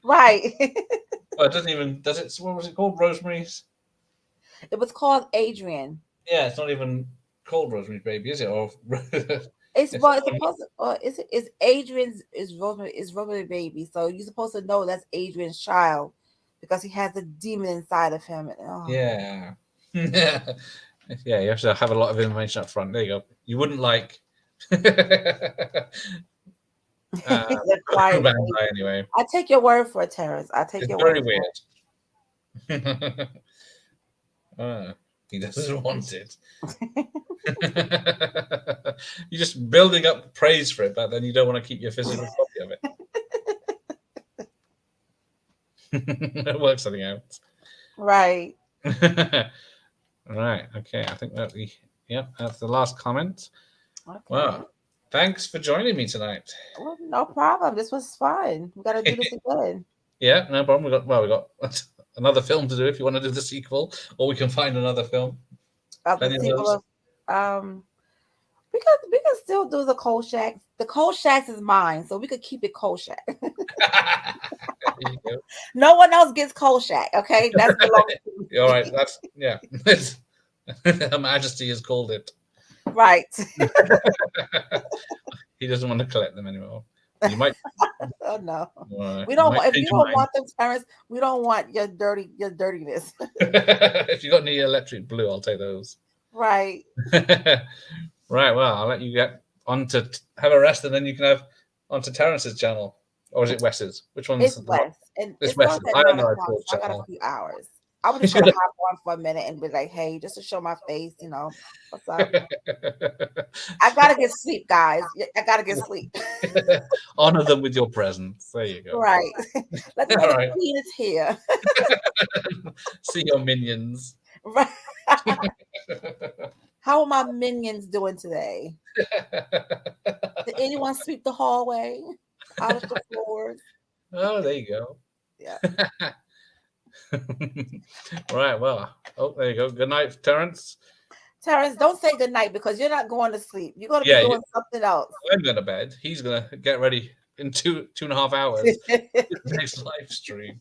Right. Well, it doesn't even, does it? What was it called? Rosemary's? It was called Adrian. Yeah, it's not even called Rosemary's Baby, is it? Or It's supposed to, it's Adrian's is Rosemary Baby. So you're supposed to know that's Adrian's child because he has a demon inside of him. Yeah. Yeah. Yeah, you have to have a lot of information up front. There you go. You wouldn't like Quiet. anyway. I take your word for it, Terrence. I take It's your very word weird. He doesn't want it. You're just building up praise for it, but then you don't want to keep your physical copy of it. It works something out. Right. Right. Okay. I think that's the last comment. Okay. Well, thanks for joining me tonight. Well, no problem. This was fun. We got to do this again. Yeah, no problem. We got another film to do if you want to do the sequel, or we can find another film. The Plenty of sequel those. of we can still do the Kolchak. The Kolchak is mine, so we could keep it Kolchak. There you go. No one else gets Kolchak. Okay, that's belongs to me. All right. That's yeah. Her Majesty has called it. Right. He doesn't want to collect them anymore. You might. Oh no. We You don't might want, if change you your don't mind. want them, Terrence, we don't want your dirtiness. If you got any electric blue, I'll take those. Right. Right. Well, I'll let you get on to have a rest, and then you can have on to Terrence's channel, or is it Wes's? Which one's It's the one? West. And It's it starts Wes's. at I don't 9 know. o'clock, so I got a Channel. few hours. I was He's just gonna gonna- hop on for a minute and be like, hey, just to show my face, what's up? I gotta get sleep, guys. I gotta get sleep. Honor them with your presence. There you go. Right. Let me know All the right. queen is here. See your minions. Right. How are my minions doing today? Did anyone sweep the hallway? Polish the floors? Oh, there you go. Yeah. Right. Well. Oh, there you go. Good night, Terrence. Terrence, don't say goodnight because you're not going to sleep. You're going to Yeah, be doing something else. I'm going to bed. He's going to get ready in 2.5 hours. Next live stream.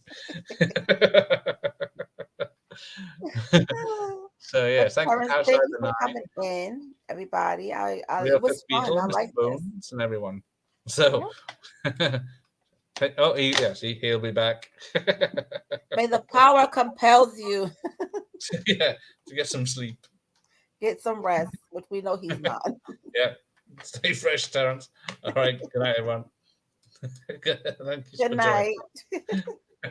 So yeah, thanks Terrence, outside thank the you for night. coming in, everybody. Real It was fun. I Beatles, like this. Bones, and everyone. So, oh, he'll be back. May the power compels you. Yeah, to get some sleep. Get some rest, which we know he's not. Yeah, stay fresh, Terrence. All right, good night, everyone. Thank you Good for joining. night.